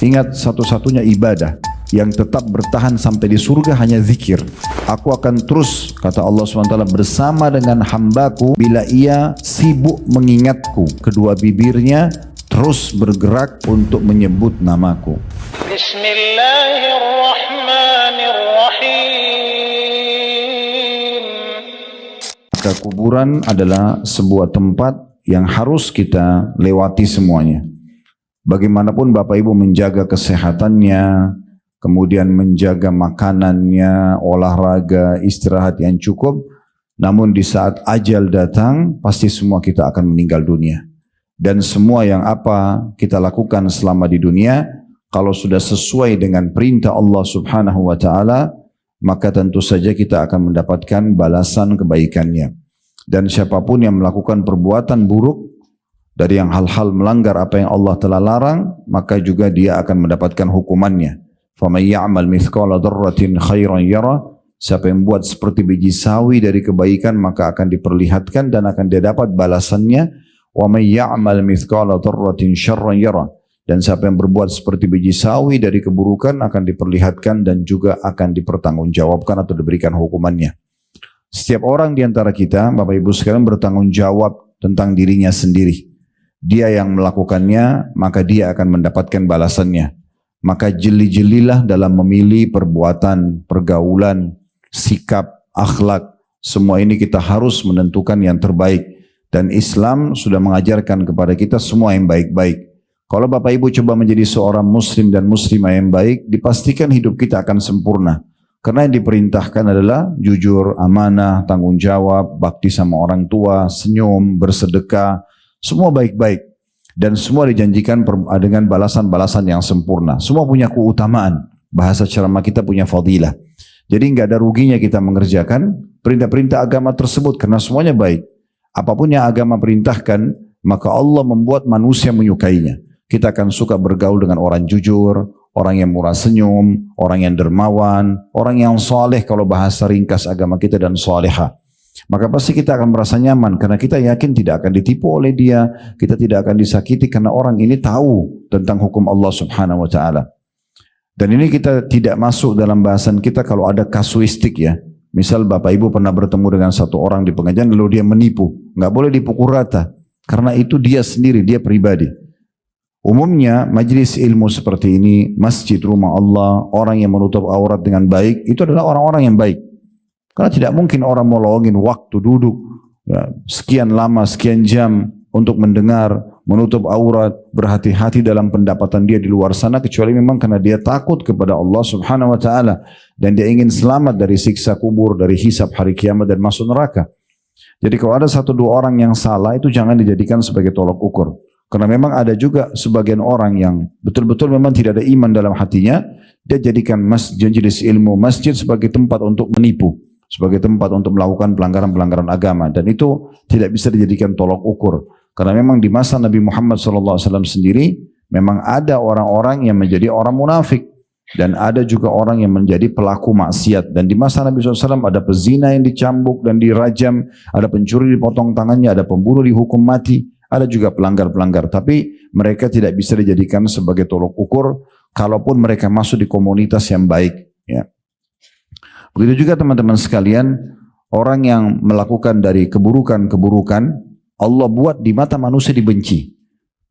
Ingat, satu-satunya ibadah yang tetap bertahan sampai di surga hanya zikir. Aku akan terus, kata Allah SWT, bersama dengan hambaku bila ia sibuk mengingatku. Kedua bibirnya terus bergerak untuk menyebut namaku. Bismillahirrahmanirrahim. Maka kuburan adalah sebuah tempat yang harus kita lewati semuanya. Bagaimanapun Bapak Ibu menjaga kesehatannya, kemudian menjaga makanannya, olahraga, istirahat yang cukup, namun di saat ajal datang, pasti semua kita akan meninggal dunia. Dan semua yang apa kita lakukan selama di dunia, kalau sudah sesuai dengan perintah Allah Subhanahu wa Ta'ala, maka tentu saja kita akan mendapatkan balasan kebaikannya. Dan siapapun yang melakukan perbuatan buruk dari yang hal-hal melanggar apa yang Allah telah larang, maka juga dia akan mendapatkan hukumannya. فَمَنْ يَعْمَلْ مِثْقَالَ ذَرَّةٍ خَيْرًا يَرَهُ. Siapa yang buat seperti biji sawi dari kebaikan, maka akan diperlihatkan dan akan dia dapat balasannya. وَمَنْ يَعْمَلْ مِثْقَالَ ذَرَّةٍ شَرًّا يَرَهُ. Dan siapa yang berbuat seperti biji sawi dari keburukan akan diperlihatkan dan juga akan dipertanggungjawabkan atau diberikan hukumannya. Setiap orang di antara kita, Bapak Ibu sekalian, bertanggung jawab tentang dirinya sendiri. Dia yang melakukannya, maka dia akan mendapatkan balasannya. Maka jeli-jelilah dalam memilih perbuatan, pergaulan, sikap, akhlak. Semua ini kita harus menentukan yang terbaik. Dan Islam sudah mengajarkan kepada kita semua yang baik-baik. Kalau Bapak Ibu coba menjadi seorang muslim dan muslimah yang baik, dipastikan hidup kita akan sempurna. Karena yang diperintahkan adalah jujur, amanah, tanggung jawab, bakti sama orang tua, senyum, bersedekah, semua baik-baik. Dan semua dijanjikan dengan balasan-balasan yang sempurna. Semua punya keutamaan. Bahasa ceramah kita punya fadilah. Jadi nggak ada ruginya kita mengerjakan perintah-perintah agama tersebut karena semuanya baik. Apapun yang agama perintahkan, maka Allah membuat manusia menyukainya. Kita akan suka bergaul dengan orang jujur, orang yang murah senyum, orang yang dermawan, orang yang soleh kalau bahasa ringkas agama kita, dan soleha. Maka pasti kita akan merasa nyaman karena kita yakin tidak akan ditipu oleh dia, kita tidak akan disakiti karena orang ini tahu tentang hukum Allah Subhanahu wa Ta'ala. Dan ini kita tidak masuk dalam bahasan kita kalau ada kasuistik ya. Misal Bapak Ibu pernah bertemu dengan satu orang di pengajian lalu dia menipu, nggak boleh dipukul rata karena itu dia sendiri, dia pribadi. Umumnya majlis ilmu seperti ini, masjid, rumah Allah, orang yang menutup aurat dengan baik, itu adalah orang-orang yang baik. Karena tidak mungkin orang mau lowongin waktu duduk ya, sekian lama, sekian jam untuk mendengar, menutup aurat, berhati-hati dalam pendapatan dia di luar sana, kecuali memang karena dia takut kepada Allah Subhanahu wa Ta'ala dan dia ingin selamat dari siksa kubur, dari hisab hari kiamat dan masuk neraka. Jadi kalau ada satu dua orang yang salah, itu jangan dijadikan sebagai tolok ukur. Karena memang ada juga sebagian orang yang betul-betul memang tidak ada iman dalam hatinya, dia jadikan majelis ilmu, masjid sebagai tempat untuk menipu, sebagai tempat untuk melakukan pelanggaran-pelanggaran agama, dan itu tidak bisa dijadikan tolok ukur. Karena memang di masa Nabi Muhammad SAW sendiri, memang ada orang-orang yang menjadi orang munafik, dan ada juga orang yang menjadi pelaku maksiat. Dan di masa Nabi SAW ada pezina yang dicambuk dan dirajam, ada pencuri dipotong tangannya, ada pembunuh dihukum mati, ada juga pelanggar-pelanggar. Tapi mereka tidak bisa dijadikan sebagai tolok ukur, kalaupun mereka masuk di komunitas yang baik. Ya. Begitu juga teman-teman sekalian, orang yang melakukan dari keburukan-keburukan, Allah buat di mata manusia dibenci.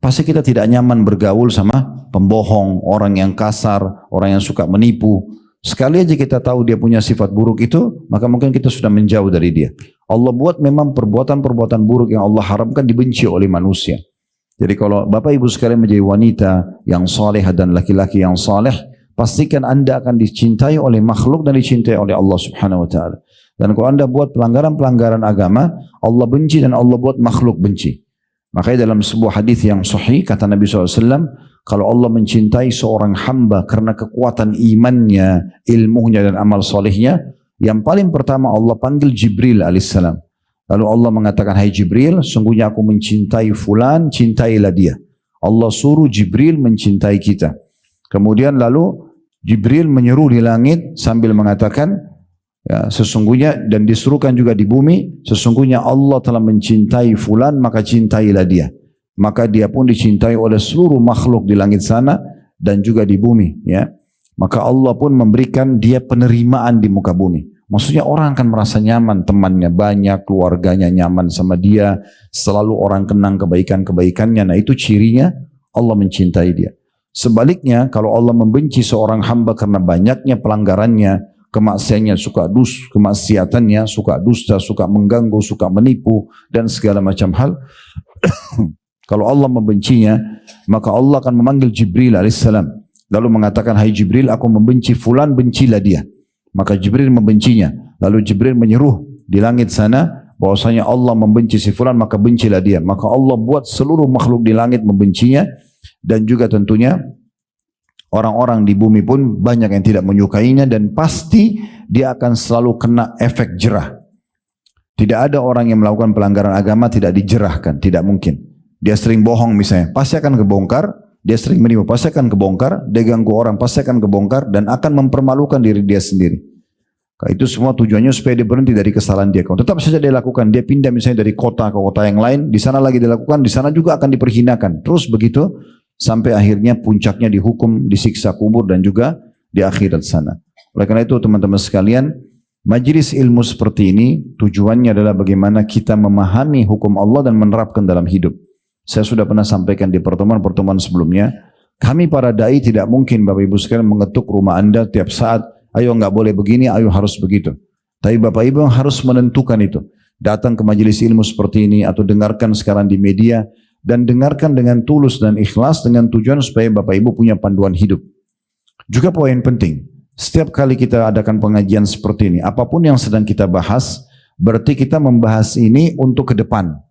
Pasti kita tidak nyaman bergaul sama pembohong, orang yang kasar, orang yang suka menipu. Sekali aja kita tahu dia punya sifat buruk itu, maka mungkin kita sudah menjauh dari dia. Allah buat memang perbuatan-perbuatan buruk yang Allah haramkan dibenci oleh manusia. Jadi kalau Bapak Ibu sekalian menjadi wanita yang saleh dan laki-laki yang saleh, pastikan Anda akan dicintai oleh makhluk dan dicintai oleh Allah Subhanahu wa Ta'ala. Dan kalau Anda buat pelanggaran-pelanggaran agama, Allah benci dan Allah buat makhluk benci. Makanya dalam sebuah hadis yang sahih kata Nabi SAW, kalau Allah mencintai seorang hamba karena kekuatan imannya, ilmunya dan amal solehnya, yang paling pertama Allah panggil Jibril alaihissalam. Lalu Allah mengatakan, hai Jibril, sungguhnya aku mencintai fulan, cintailah dia. Allah suruh Jibril mencintai kita. Kemudian lalu Jibril menyeru di langit sambil mengatakan, ya, sesungguhnya, dan disuruhkan juga di bumi, sesungguhnya Allah telah mencintai fulan, maka cintailah dia. Maka dia pun dicintai oleh seluruh makhluk di langit sana, dan juga di bumi, ya. Maka Allah pun memberikan dia penerimaan di muka bumi. Maksudnya orang akan merasa nyaman, temannya banyak, keluarganya nyaman sama dia, selalu orang kenang kebaikan-kebaikannya. Nah itu cirinya Allah mencintai dia. Sebaliknya kalau Allah membenci seorang hamba karena banyaknya pelanggarannya, kemaksiatannya, suka dusta, suka mengganggu, suka menipu, dan segala macam hal. Kalau Allah membencinya, maka Allah akan memanggil Jibril alaihissalam. Lalu mengatakan, hai Jibril, aku membenci fulan, bencilah dia. Maka Jibril membencinya. Lalu Jibril menyeruh di langit sana, bahwasanya Allah membenci si fulan, maka bencilah dia. Maka Allah buat seluruh makhluk di langit membencinya, dan juga tentunya orang-orang di bumi pun banyak yang tidak menyukainya, dan pasti dia akan selalu kena efek jerah. Tidak ada orang yang melakukan pelanggaran agama tidak dijerahkan, tidak mungkin. Dia sering bohong misalnya, pasti akan kebongkar. Dia sering menipu, pasti akan kebongkar. Dia ganggu orang, pasti akan kebongkar, dan akan mempermalukan diri dia sendiri. Itu semua tujuannya supaya dia berhenti dari kesalahan dia. Kalau tetap saja dia lakukan, dia pindah misalnya dari kota ke kota yang lain, di sana lagi dia lakukan, di sana juga akan diperhinakan. Terus begitu sampai akhirnya puncaknya dihukum, disiksa kubur, dan juga di akhirat sana. Oleh karena itu teman-teman sekalian, majelis ilmu seperti ini tujuannya adalah bagaimana kita memahami hukum Allah dan menerapkan dalam hidup. Saya sudah pernah sampaikan di pertemuan-pertemuan sebelumnya, kami para dai tidak mungkin Bapak Ibu sekalian mengetuk rumah Anda tiap saat, ayo nggak boleh begini, ayo harus begitu. Tapi Bapak Ibu harus menentukan itu. Datang ke majelis ilmu seperti ini atau dengarkan sekarang di media, dan dengarkan dengan tulus dan ikhlas dengan tujuan supaya Bapak Ibu punya panduan hidup. Juga poin penting, setiap kali kita adakan pengajian seperti ini, apapun yang sedang kita bahas, berarti kita membahas ini untuk ke depan.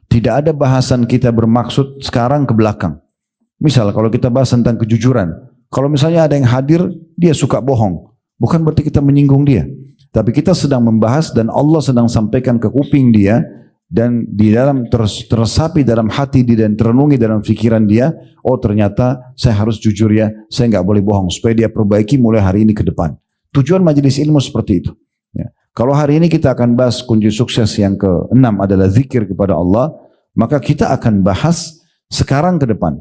Tidak ada bahasan kita bermaksud sekarang ke belakang. Misal kalau kita bahas tentang kejujuran, kalau misalnya ada yang hadir, dia suka bohong, bukan berarti kita menyinggung dia. Tapi kita sedang membahas dan Allah sedang sampaikan ke kuping dia, dan di dalam tersapi dalam hati dia dan terenungi dalam pikiran dia, oh ternyata saya harus jujur ya, saya nggak boleh bohong, supaya dia perbaiki mulai hari ini ke depan. Tujuan majelis ilmu seperti itu. Ya. Kalau hari ini kita akan bahas kunci sukses yang ke-6 adalah zikir kepada Allah, maka kita akan bahas sekarang ke depan.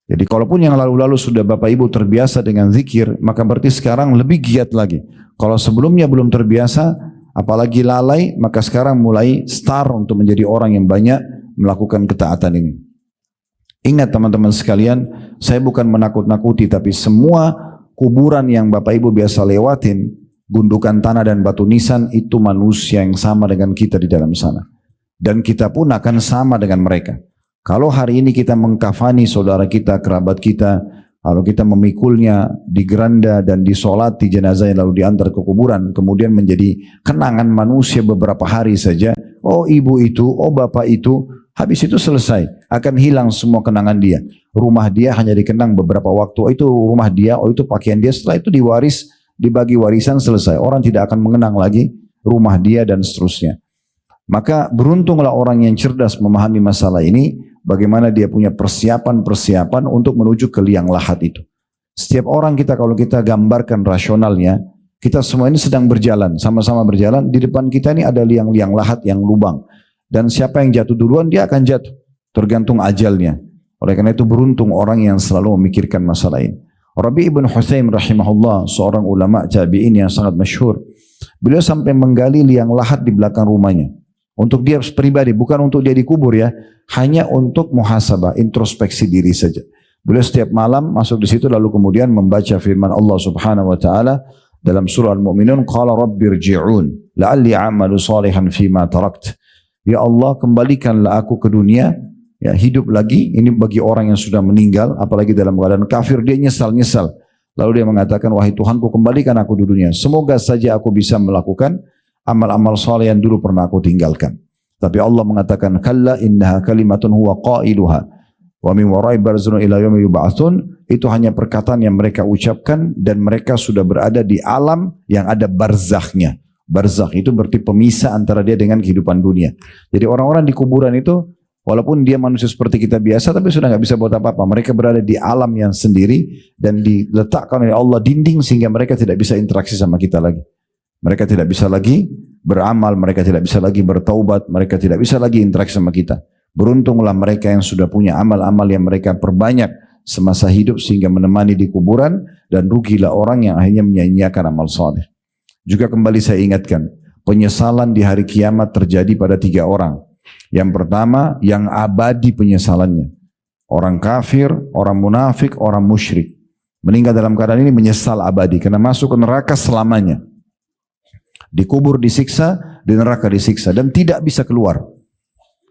Jadi kalaupun yang lalu-lalu sudah Bapak Ibu terbiasa dengan zikir, maka berarti sekarang lebih giat lagi. Kalau sebelumnya belum terbiasa, apalagi lalai, maka sekarang mulai start untuk menjadi orang yang banyak melakukan ketaatan ini. Ingat teman-teman sekalian, saya bukan menakut-nakuti, tapi semua kuburan yang Bapak Ibu biasa lewatin, gundukan tanah dan batu nisan, itu manusia yang sama dengan kita di dalam sana. Dan kita pun akan sama dengan mereka. Kalau hari ini kita mengkafani saudara kita, kerabat kita, kalau kita memikulnya di geranda dan disolati jenazahnya lalu diantar ke kuburan, kemudian menjadi kenangan manusia beberapa hari saja, oh ibu itu, oh bapak itu, habis itu selesai, akan hilang semua kenangan dia. Rumah dia hanya dikenang beberapa waktu, oh itu rumah dia, oh itu pakaian dia, setelah itu diwaris, dibagi warisan, selesai. Orang tidak akan mengenang lagi rumah dia dan seterusnya. Maka beruntunglah orang yang cerdas memahami masalah ini, bagaimana dia punya persiapan-persiapan untuk menuju ke liang lahat itu. Setiap orang kita kalau kita gambarkan rasionalnya, kita semua ini sedang berjalan, sama-sama berjalan, di depan kita ini ada liang-liang lahat yang lubang. Dan siapa yang jatuh duluan, dia akan jatuh, tergantung ajalnya. Oleh karena itu beruntung orang yang selalu memikirkan masalah ini. Rabi' ibn Hutsaim rahimahullah, seorang ulama tabi'in yang sangat masyhur, beliau sampai menggali liang lahat di belakang rumahnya. Untuk dia pribadi, bukan untuk dia dikubur ya, hanya untuk muhasabah, introspeksi diri saja. Beliau setiap malam masuk di situ lalu kemudian membaca firman Allah Subhanahu wa taala dalam surah Al-Mu'minun, qala rabbirji'un la'alli a'malu salihan fima tarakt. Ya Allah, kembalikanlah aku ke dunia, ya hidup lagi. Ini bagi orang yang sudah meninggal, apalagi dalam keadaan kafir, dia nyesal-nyesal. Lalu dia mengatakan, wahai Tuhanku, kembalikan aku di dunia. Semoga saja aku bisa melakukan amal-amal saleh yang dulu pernah aku tinggalkan. Tapi Allah mengatakan, kalla innaha kalimatun huwa qailuha wa min warai barzun ila yaumi yub'atsun. Itu hanya perkataan yang mereka ucapkan dan mereka sudah berada di alam yang ada barzakhnya. Barzakh itu berarti pemisah antara dia dengan kehidupan dunia. Jadi orang-orang di kuburan itu, walaupun dia manusia seperti kita biasa, tapi sudah nggak bisa buat apa-apa. Mereka berada di alam yang sendiri dan diletakkan oleh Allah dinding sehingga mereka tidak bisa interaksi sama kita lagi. Mereka tidak bisa lagi beramal, mereka tidak bisa lagi bertaubat, mereka tidak bisa lagi interaksi sama kita. Beruntunglah mereka yang sudah punya amal-amal yang mereka perbanyak semasa hidup sehingga menemani di kuburan, dan rugilah orang yang akhirnya menyia-nyiakan amal soleh. Juga kembali saya ingatkan, penyesalan di hari kiamat terjadi pada 3 orang. Yang pertama, yang abadi penyesalannya. Orang kafir, orang munafik, orang musyrik. Meninggal dalam keadaan ini menyesal abadi, karena masuk ke neraka selamanya. Dikubur disiksa, di neraka disiksa, dan tidak bisa keluar.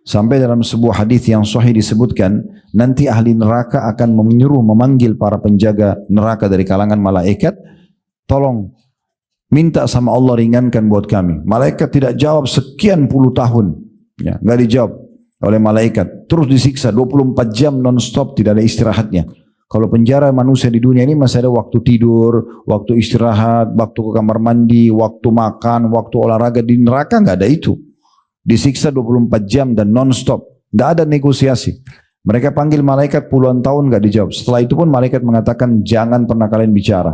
Sampai dalam sebuah hadis yang sahih disebutkan, nanti ahli neraka akan menyuruh memanggil para penjaga neraka dari kalangan malaikat, tolong minta sama Allah ringankan buat kami. Malaikat tidak jawab sekian puluh tahun, ya, nggak dijawab oleh malaikat. Terus disiksa 24 jam non-stop, tidak ada istirahatnya. Kalau penjara manusia di dunia ini masih ada waktu tidur, waktu istirahat, waktu ke kamar mandi, waktu makan, waktu olahraga. Di neraka nggak ada itu. Disiksa 24 jam dan non-stop. Nggak ada negosiasi. Mereka panggil malaikat puluhan tahun nggak dijawab. Setelah itu pun malaikat mengatakan jangan pernah kalian bicara.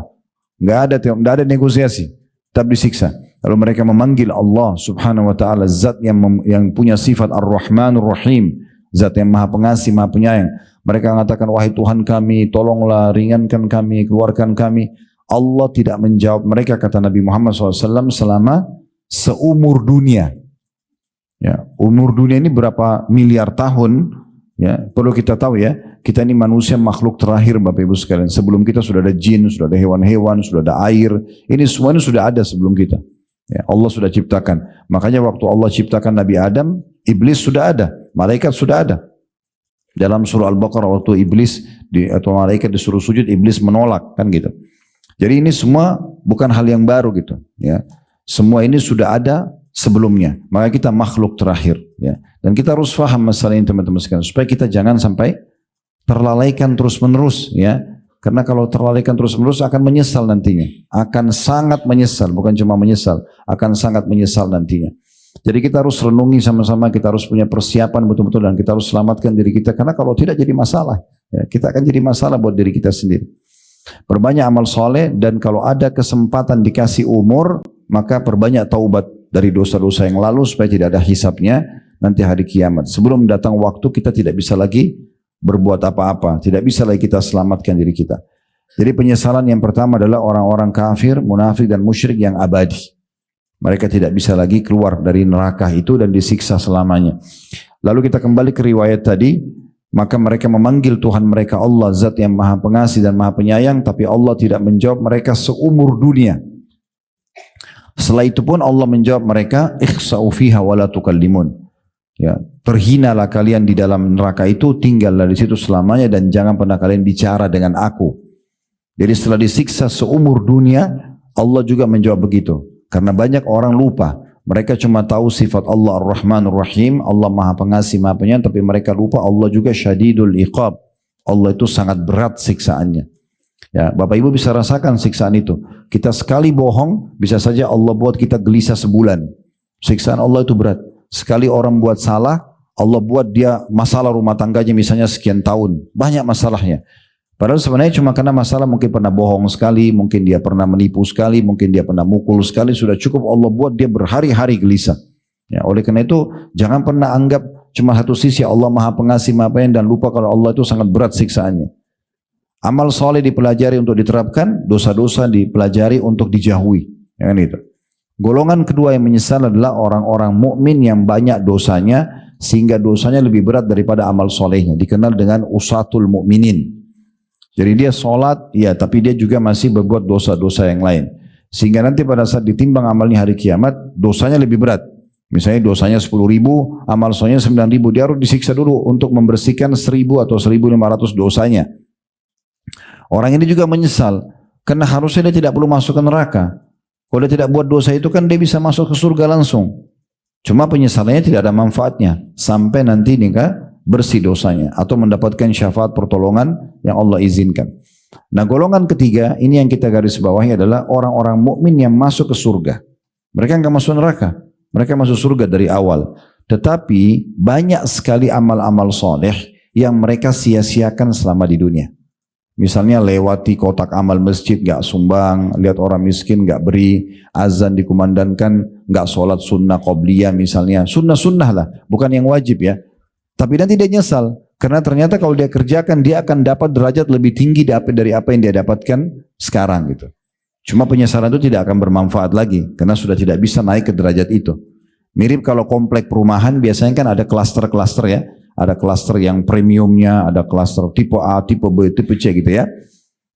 Nggak ada negosiasi. Tetap disiksa. Lalu mereka memanggil Allah subhanahu wa ta'ala, zat yang punya sifat ar-Rahmanur Rahim. Zat yang maha pengasih, maha penyayang. Mereka mengatakan, wahai Tuhan kami, tolonglah ringankan kami, keluarkan kami. Allah tidak menjawab mereka, kata Nabi Muhammad SAW, selama seumur dunia. Ya, umur dunia ini berapa miliar tahun, ya, perlu kita tahu ya, kita ini manusia makhluk terakhir Bapak Ibu sekalian. Sebelum kita sudah ada jin, sudah ada hewan-hewan, sudah ada air, ini semuanya sudah ada sebelum kita. Ya, Allah sudah ciptakan. Makanya waktu Allah ciptakan Nabi Adam, iblis sudah ada, malaikat sudah ada. Dalam surah Al-Baqarah waktu iblis atau malaikat disuruh sujud, iblis menolak, kan gitu. Jadi ini semua bukan hal yang baru gitu, ya. Semua ini sudah ada sebelumnya. Maka kita makhluk terakhir, ya. Dan kita harus faham masalah ini teman-teman sekalian, supaya kita jangan sampai terlalaikan terus-menerus, ya. Karena kalau terlalaikan terus-menerus akan menyesal nantinya. Akan sangat menyesal, bukan cuma menyesal, akan sangat menyesal nantinya. Jadi kita harus renungi sama-sama, kita harus punya persiapan betul-betul, dan kita harus selamatkan diri kita. Karena kalau tidak jadi masalah, ya, kita akan jadi masalah buat diri kita sendiri. Perbanyak amal soleh, dan kalau ada kesempatan dikasih umur, maka perbanyak taubat dari dosa-dosa yang lalu supaya tidak ada hisabnya nanti hari kiamat. Sebelum datang waktu kita tidak bisa lagi berbuat apa-apa, tidak bisa lagi kita selamatkan diri kita. Jadi penyesalan yang pertama adalah orang-orang kafir, munafik dan musyrik yang abadi. Mereka tidak bisa lagi keluar dari neraka itu dan disiksa selamanya. Lalu kita kembali ke riwayat tadi, maka mereka memanggil Tuhan mereka Allah, zat yang maha pengasih dan maha penyayang, tapi Allah tidak menjawab mereka seumur dunia. Setelah itu pun Allah menjawab mereka, ikhsa'u fiha wa la tukallimun. Ya, terhinalah kalian di dalam neraka itu, tinggallah di situ selamanya dan jangan pernah kalian bicara dengan aku. Jadi setelah disiksa seumur dunia, Allah juga menjawab begitu. Karena banyak orang lupa. Mereka cuma tahu sifat Allah Ar-Rahmanur Rahim, Allah Maha Pengasih, Maha Penyayang, tapi mereka lupa Allah juga Syadidul Iqab. Allah itu sangat berat siksaannya. Ya, Bapak Ibu bisa rasakan siksaan itu. Kita sekali bohong, bisa saja Allah buat kita gelisah sebulan. Siksaan Allah itu berat. Sekali orang buat salah, Allah buat dia masalah rumah tangganya misalnya sekian tahun. Banyak masalahnya. Padahal sebenarnya cuma karena masalah, mungkin pernah bohong sekali, mungkin dia pernah menipu sekali, mungkin dia pernah mukul sekali, sudah cukup Allah buat dia berhari-hari gelisah. Ya, oleh karena itu jangan pernah anggap cuma satu sisi Allah Maha Pengasih, Maha Penyayang, dan lupa kalau Allah itu sangat berat siksaannya. Amal soleh dipelajari untuk diterapkan, dosa-dosa dipelajari untuk dijauhi. Ya kan itu. Golongan kedua yang menyesal adalah orang-orang mukmin yang banyak dosanya sehingga dosanya lebih berat daripada amal solehnya. Dikenal dengan usatul mukminin. Jadi dia sholat, ya, tapi dia juga masih berbuat dosa-dosa yang lain. Sehingga nanti pada saat ditimbang amalnya hari kiamat, dosanya lebih berat. Misalnya dosanya 10.000, amal solehnya 9.000, dia harus disiksa dulu untuk membersihkan 1.000 atau 1.500 dosanya. Orang ini juga menyesal, karena harusnya dia tidak perlu masuk ke neraka. Kalau dia tidak buat dosa itu kan dia bisa masuk ke surga langsung. Cuma penyesalannya tidak ada manfaatnya, sampai nanti nikah bersih dosanya atau mendapatkan syafaat pertolongan yang Allah izinkan. Nah, golongan ketiga ini yang kita garis bawahi adalah orang-orang mukmin yang masuk ke surga. Mereka enggak masuk neraka, mereka masuk surga dari awal. Tetapi banyak sekali amal-amal soleh yang mereka sia-siakan selama di dunia. Misalnya lewati kotak amal masjid enggak sumbang, lihat orang miskin enggak beri, azan dikumandangkan enggak sholat sunnah qobliyah misalnya, sunnah-sunnah lah, bukan yang wajib ya. Tapi nanti dia nyesal, Karena ternyata kalau dia kerjakan, dia akan dapat derajat lebih tinggi dari apa yang dia dapatkan sekarang gitu. Cuma penyesalan itu tidak akan bermanfaat lagi, karena sudah tidak bisa naik ke derajat itu. Mirip kalau komplek perumahan, biasanya kan ada klaster-klaster ya. Ada klaster yang premiumnya, ada klaster tipe A, tipe B, tipe C gitu ya.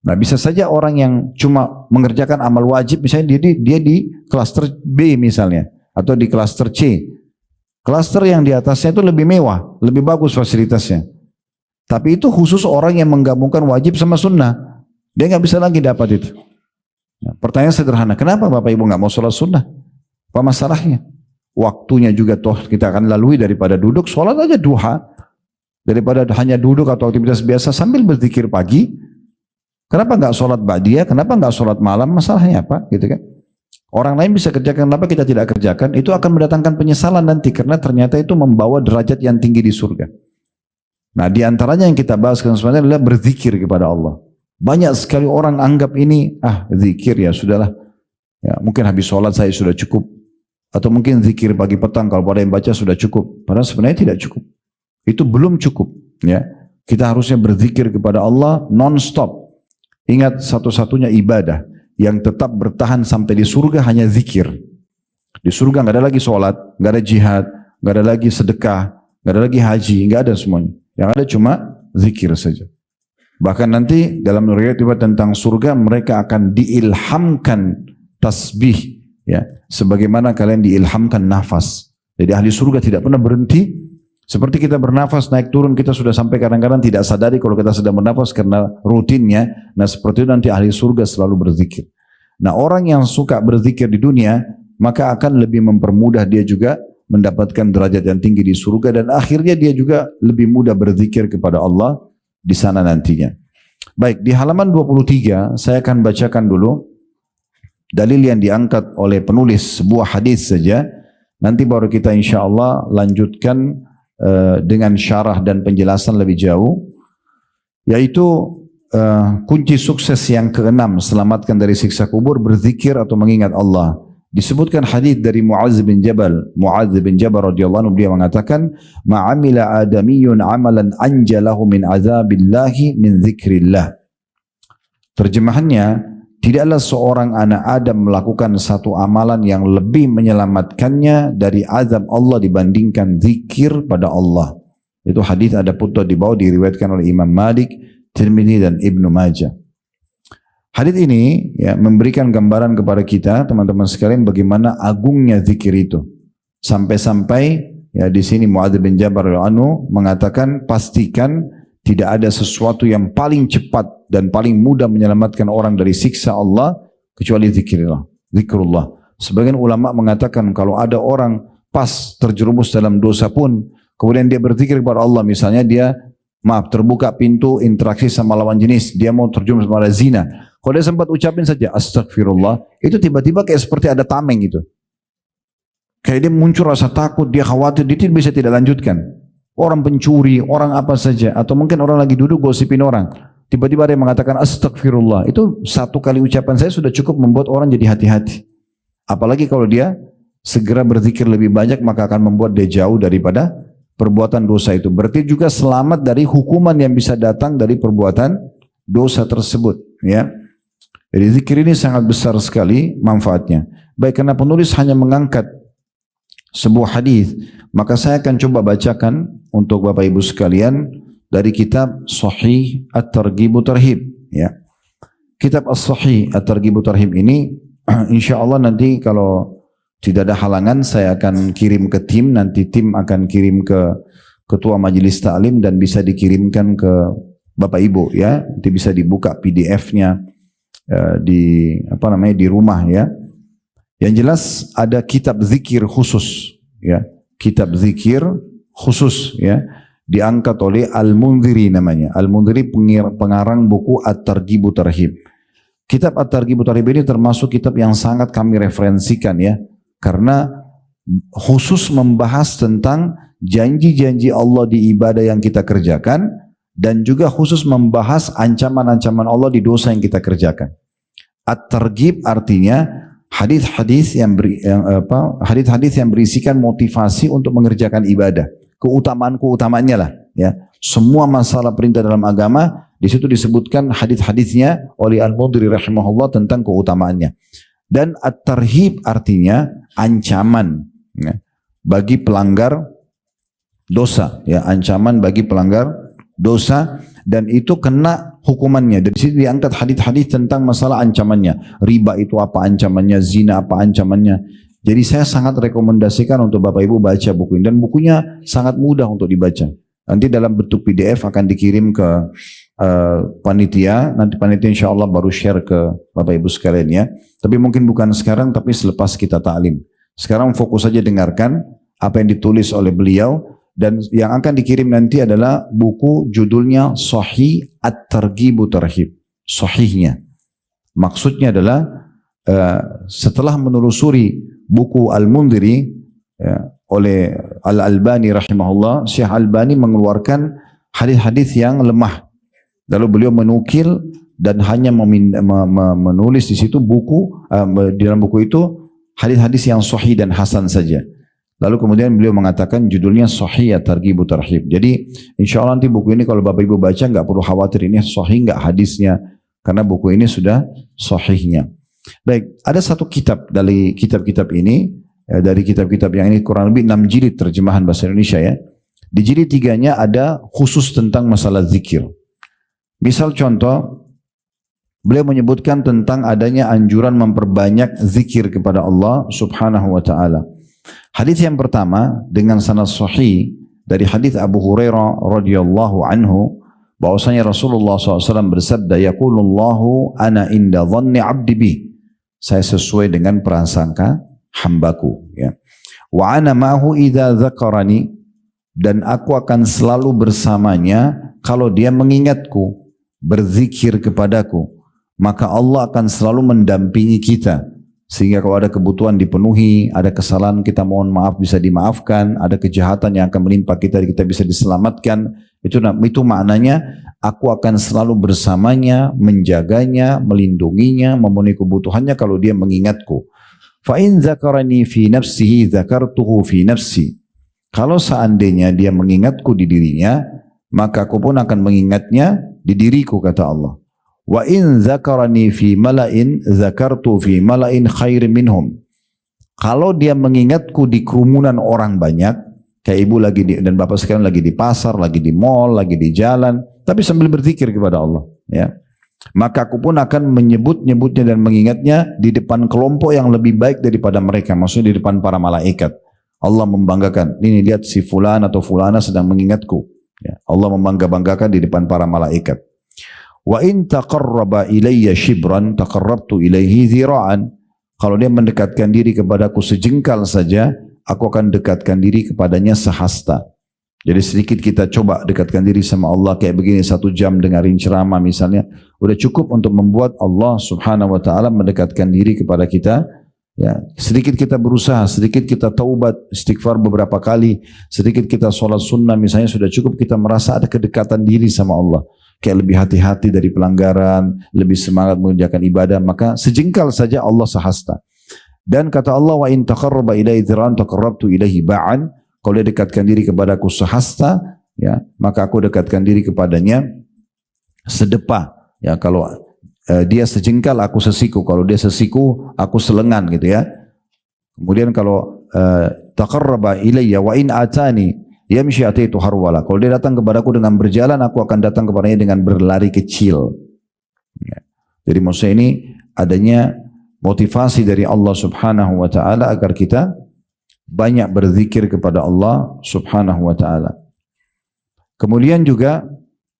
Nah bisa saja orang yang cuma mengerjakan amal wajib, misalnya dia di klaster B misalnya, atau di klaster C. Klaster yang di atasnya itu lebih mewah, lebih bagus fasilitasnya. Tapi itu khusus orang yang menggabungkan wajib sama sunnah. Dia nggak bisa lagi dapat itu. Nah, pertanyaan sederhana, kenapa Bapak Ibu nggak mau sholat sunnah? Apa masalahnya? Waktunya juga toh kita akan lalui, daripada duduk, sholat aja duha. Daripada hanya duduk atau aktivitas biasa sambil berzikir pagi. Kenapa nggak sholat ba'diyah? Kenapa nggak sholat malam? Masalahnya apa? Gitu kan? Orang lain bisa kerjakan, kenapa kita tidak kerjakan? Itu akan mendatangkan penyesalan nanti, karena ternyata itu membawa derajat yang tinggi di surga. Nah di antaranya yang kita bahas sebenarnya adalah berzikir kepada Allah. Banyak sekali orang anggap ini, zikir ya sudahlah. Ya, mungkin habis sholat saya sudah cukup. Atau mungkin zikir pagi petang kalau ada yang baca sudah cukup. Padahal sebenarnya tidak cukup. Itu belum cukup. Ya, kita harusnya berzikir kepada Allah non-stop. Ingat, satu-satunya ibadah yang tetap bertahan sampai di surga hanya zikir. Di surga nggak ada lagi sholat, nggak ada jihad, nggak ada lagi sedekah, nggak ada lagi haji, nggak ada semuanya. Yang ada cuma zikir saja. Bahkan nanti dalam riwayat tentang surga, mereka akan diilhamkan tasbih, ya, sebagaimana kalian diilhamkan nafas. Jadi ahli surga tidak pernah berhenti. Seperti kita bernafas naik turun, kita sudah sampai kadang-kadang tidak sadari kalau kita sedang bernafas karena rutinnya. Nah seperti itu nanti ahli surga selalu berzikir. Nah orang yang suka berzikir di dunia, maka akan lebih mempermudah dia juga mendapatkan derajat yang tinggi di surga, dan akhirnya dia juga lebih mudah berzikir kepada Allah di sana nantinya. Baik, di halaman 23 saya akan bacakan dulu dalil yang diangkat oleh penulis, sebuah hadis saja. Nanti baru kita insya Allah lanjutkan dengan syarah dan penjelasan lebih jauh, yaitu kunci sukses yang keenam, selamatkan dari siksa kubur, berzikir atau mengingat Allah. Disebutkan hadis dari Mu'adz bin Jabal. Mu'adz bin Jabal radhiyallahu anhu, dia mengatakan, "Ma'amila adamiyun amalan anjalahu min azabillahi min dzikrillah." Terjemahannya, tidaklah seorang anak Adam melakukan satu amalan yang lebih menyelamatkannya dari azab Allah dibandingkan zikir pada Allah. Itu hadis ada footnote di bawah, diriwayatkan oleh Imam Malik, Tirmidzi dan Ibnu Majah. Hadis ini ya memberikan gambaran kepada kita teman-teman sekalian bagaimana agungnya zikir itu. Sampai-sampai ya di sini Mu'adz bin Jabal radhiyallahu anhu mengatakan, pastikan tidak ada sesuatu yang paling cepat dan paling mudah menyelamatkan orang dari siksa Allah kecuali zikrullah. Sebagian ulama mengatakan kalau ada orang pas terjerumus dalam dosa pun kemudian dia berzikir kepada Allah, misalnya dia terbuka pintu interaksi sama lawan jenis, dia mau terjerumus pada zina, kalau dia sempat ucapin saja astagfirullah, itu tiba-tiba kayak seperti ada tameng gitu, kayak dia muncul rasa takut, dia khawatir, dia bisa tidak lanjutkan. Orang pencuri, orang apa saja, atau mungkin orang lagi duduk gosipin orang, tiba-tiba ada yang mengatakan astagfirullah, itu satu kali ucapan saya sudah cukup membuat orang jadi hati-hati. Apalagi kalau dia segera berzikir lebih banyak, maka akan membuat dia jauh daripada perbuatan dosa itu. Berarti juga selamat dari hukuman yang bisa datang dari perbuatan dosa tersebut, ya. Jadi zikir ini sangat besar sekali manfaatnya. Baik, karena penulis hanya mengangkat sebuah hadis, maka saya akan coba bacakan untuk Bapak Ibu sekalian dari kitab Sahih At-Targhib Tarhib, ya. Kitab As-Sahih At-Targhib Tarhib ini insya Allah nanti kalau tidak ada halangan saya akan kirim ke tim, nanti tim akan kirim ke ketua majelis taklim dan bisa dikirimkan ke Bapak Ibu, ya. Nanti bisa dibuka PDF-nya di di rumah, ya. Yang jelas ada kitab zikir khusus, ya. Kitab zikir khusus, ya, diangkat oleh Al-Mundhiri namanya. Al-Mundhiri pengarang buku At-Targhib Tarhib. Kitab At-Targhib Tarhib ini termasuk kitab yang sangat kami referensikan, ya, karena khusus membahas tentang janji-janji Allah di ibadah yang kita kerjakan, dan juga khusus membahas ancaman-ancaman Allah di dosa yang kita kerjakan. At-Targhib artinya hadis-hadis yang berisikan motivasi untuk mengerjakan ibadah, keutamaan-keutamaannya lah, ya. Semua masalah perintah dalam agama, di situ disebutkan hadis-hadisnya oleh Al-Mundhiri rahimahullah tentang keutamaannya. Dan at-tarhib artinya ancaman ya, bagi pelanggar dosa, ya, ancaman bagi pelanggar dosa, dan itu kena hukumannya. Dari sini diangkat hadis-hadis tentang masalah ancamannya. Riba itu apa ancamannya, zina apa ancamannya. Jadi saya sangat rekomendasikan untuk Bapak Ibu baca buku ini, dan bukunya sangat mudah untuk dibaca. Nanti dalam bentuk PDF akan dikirim ke panitia. Nanti panitia insya Allah baru share ke Bapak Ibu sekalian ya. Tapi mungkin bukan sekarang, tapi selepas kita ta'lim. Sekarang fokus saja dengarkan apa yang ditulis oleh beliau. Dan yang akan dikirim nanti adalah buku judulnya Sahih At-Targhib Tarhib. Sahihnya. Maksudnya adalah setelah menelusuri buku Al-Mundhiri ya, oleh Al-Albani rahimahullah, Syekh Albani mengeluarkan hadis-hadis yang lemah. Lalu beliau menukil dan hanya menulis di situ buku, di dalam buku itu hadis-hadis yang sahih dan hasan saja. Lalu kemudian beliau mengatakan judulnya Sahih At-Targhib Tarhib. Jadi insya Allah nanti buku ini kalau Bapak Ibu baca nggak perlu khawatir ini sahih nggak hadisnya, karena buku ini sudah sahihnya. Baik, ada satu kitab dari kitab-kitab ini, dari kitab-kitab yang ini kurang lebih 6 jilid terjemahan bahasa Indonesia ya. Di jilid 3-nya ada khusus tentang masalah zikir. Misal contoh, beliau menyebutkan tentang adanya anjuran memperbanyak zikir kepada Allah subhanahu wa ta'ala. Hadis yang pertama dengan sanad sahih dari hadis Abu Hurairah radhiyallahu anhu, bahwasanya Rasulullah SAW bersabda, yaqulullahu ana inda dhanni abdi bi, saya sesuai dengan prasangka hambaku ya. Wa ana ma'hu idza dzakarani, dan aku akan selalu bersamanya kalau dia mengingatku, berzikir kepadaku, maka Allah akan selalu mendampingi kita, sehingga kalau ada kebutuhan dipenuhi, ada kesalahan kita mohon maaf bisa dimaafkan, ada kejahatan yang akan menimpa kita bisa diselamatkan. Itu maknanya aku akan selalu bersamanya, menjaganya, melindunginya, memenuhi kebutuhannya kalau dia mengingatku. Fa in dzakarani fi nafsihi dzakartuhu fi nafsi. Kalau seandainya dia mengingatku di dirinya, maka aku pun akan mengingatnya di diriku, kata Allah. Wa in dzakarani fi mala'in dzakartu fi mala'in khairin minhum. Kalau dia mengingatku di kerumunan orang banyak, kayak ibu lagi dan bapak sekalian lagi di pasar, lagi di mall, lagi di jalan, tapi sambil berzikir kepada Allah, ya. Maka aku pun akan menyebut-nyebutnya dan mengingatnya di depan kelompok yang lebih baik daripada mereka, maksudnya di depan para malaikat. Allah membanggakan, ini lihat si fulan atau fulana sedang mengingatku. Ya. Allah membangga-banggakan di depan para malaikat. Wa in taqarraba ilayya shibran taqarrabtu ilaihi zira'an. Kalau dia mendekatkan diri kepadaku sejengkal saja, aku akan dekatkan diri kepadanya sehasta. Jadi sedikit kita coba dekatkan diri sama Allah kayak begini 1 jam dengarin ceramah misalnya, udah cukup untuk membuat Allah subhanahu wa ta'ala mendekatkan diri kepada kita. Ya, sedikit kita berusaha, sedikit kita taubat, istighfar beberapa kali, sedikit kita sholat sunnah misalnya, sudah cukup kita merasa ada kedekatan diri sama Allah. Kayak lebih hati-hati dari pelanggaran, lebih semangat mengerjakan ibadah, maka sejengkal saja Allah sehasta. Dan kata Allah, wa in taqarraba ilaihi dzira'an taqarrabtu ilaihi ba'an. Kalau dia dekatkan diri kepadaku sehasta, ya, maka aku dekatkan diri kepadanya sedepa. Ya, kalau dia sejengkal, aku sesiku. Kalau dia sesiku, aku selengan gitu ya. Kemudian kalau taqarraba ilayya wa in atani yamshi ataitu harwala. Kalau dia datang kepadaku dengan berjalan, aku akan datang kepadanya dengan berlari kecil. Ya. Jadi maksudnya ini adanya motivasi dari Allah subhanahu wa ta'ala agar kita banyak berzikir kepada Allah subhanahu wa ta'ala. Kemudian juga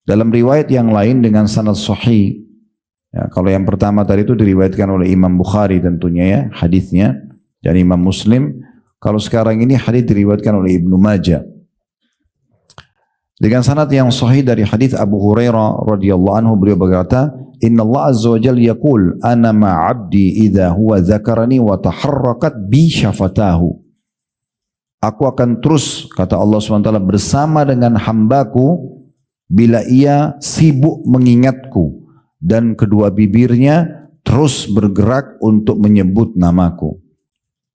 dalam riwayat yang lain dengan sanad sahih, ya, kalau yang pertama tadi itu diriwayatkan oleh Imam Bukhari tentunya ya hadisnya, dan Imam Muslim. Kalau sekarang ini hadis diriwayatkan oleh Ibnu Majah dengan sanad yang sahih dari hadis Abu Hurairah radhiyallahu anhu, beliau berkata, Inna Allah azza wa jalla yaqul ana ma'abdi idza huwa dzakarani wa taharrakat bi syafatahu. Aku akan terus, kata Allah SWT, bersama dengan hambaku bila ia sibuk mengingatku dan kedua bibirnya terus bergerak untuk menyebut namaku.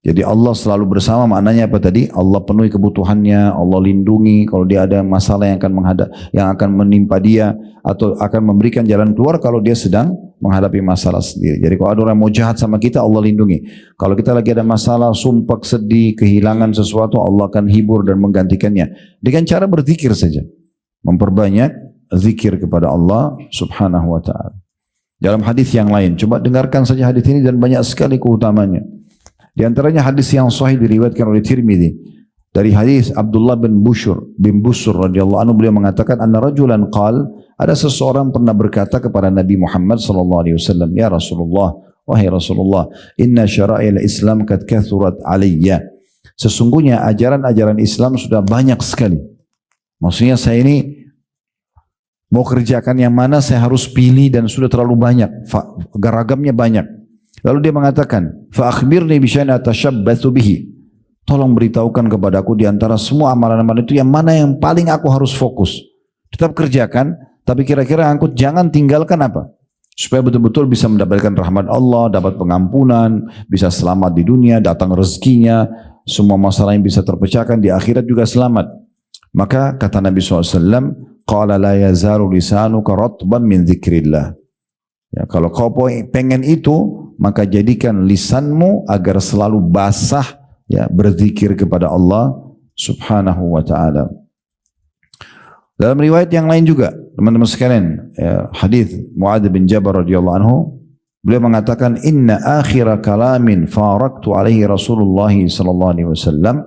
Jadi Allah selalu bersama, maknanya apa tadi? Allah penuhi kebutuhannya, Allah lindungi kalau dia ada masalah yang akan menimpa dia, atau akan memberikan jalan keluar kalau dia sedang menghadapi masalah sendiri. Jadi kalau ada orang mau jahat sama kita, Allah lindungi. Kalau kita lagi ada masalah, sumpah, sedih, kehilangan sesuatu, Allah akan hibur dan menggantikannya dengan cara berzikir saja. Memperbanyak zikir kepada Allah Subhanahu wa ta'ala. Dalam hadis yang lain, coba dengarkan saja hadis ini dan banyak sekali keutamanya. Di antaranya hadis yang sahih diriwayatkan oleh Tirmidzi dari hadis Abdullah bin Busur radhiyallahu anhu, beliau mengatakan anna rajulan qal, ada seseorang pernah berkata kepada Nabi Muhammad sallallahu alaihi wasallam, ya Rasulullah, wahai Rasulullah, inna syara'il Islam qad kathurat alayya. Sesungguhnya ajaran-ajaran Islam sudah banyak sekali. Maksudnya saya ini mau kerjakan yang mana saya harus pilih dan sudah terlalu banyak, ragamnya banyak. Lalu dia mengatakan, fa akhbirni bi syai'in atashabbathu bihi. Tolong beritahukan kepadaku di antara semua amalan-amalan itu yang mana yang paling aku harus fokus. Tetap kerjakan, tapi kira-kira aku jangan tinggalkan apa? Supaya betul-betul bisa mendapatkan rahmat Allah, dapat pengampunan, bisa selamat di dunia, datang rezekinya, semua masalah yang bisa terpecahkan di akhirat juga selamat. Maka kata Nabi SAW, qala la yazalu lisanuka ratban min dzikrillah. Ya, kalau kau pengen itu, maka jadikan lisanmu agar selalu basah, ya, berzikir kepada Allah Subhanahu wa ta'ala. Dalam riwayat yang lain juga, teman-teman sekalian, ya, hadis Muadz bin Jabal radhiyallahu anhu, beliau mengatakan, inna akhira kalamin faraktu alaihi Rasulullah sallallahu alaihi wasallam.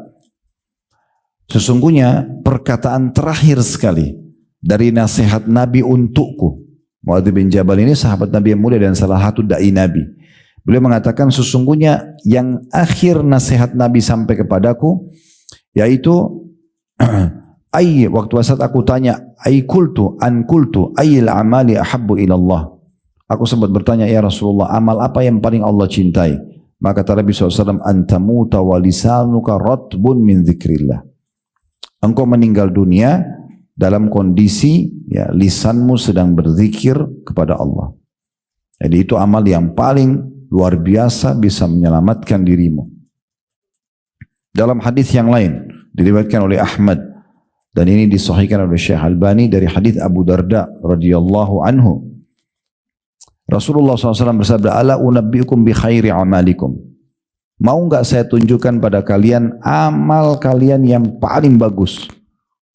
Sesungguhnya perkataan terakhir sekali dari nasihat Nabi untukku. Muadz bin Jabal ini sahabat Nabi yang mulia dan salah satu dai Nabi. Beliau mengatakan sesungguhnya yang akhir nasihat Nabi sampai kepadaku yaitu waktu saat aku tanya kultu ayyil amali ahabbu ilallah. Aku sempat bertanya, ya Rasulullah, amal apa yang paling Allah cintai? Maka kata Nabi SAW, antamuta wa lisanuka ratbun min dzikrillah. Engkau meninggal dunia dalam kondisi, ya, lisanmu sedang berzikir kepada Allah. Jadi itu amal yang paling luar biasa bisa menyelamatkan dirimu. Dalam hadis yang lain diriwayatkan oleh Ahmad dan ini disahihkan oleh Syekh Albani dari hadis Abu Darda radhiyallahu anhu. Rasulullah SAW bersabda, ala unabbiukum bi khairi amalikum. Mau enggak saya tunjukkan pada kalian amal kalian yang paling bagus,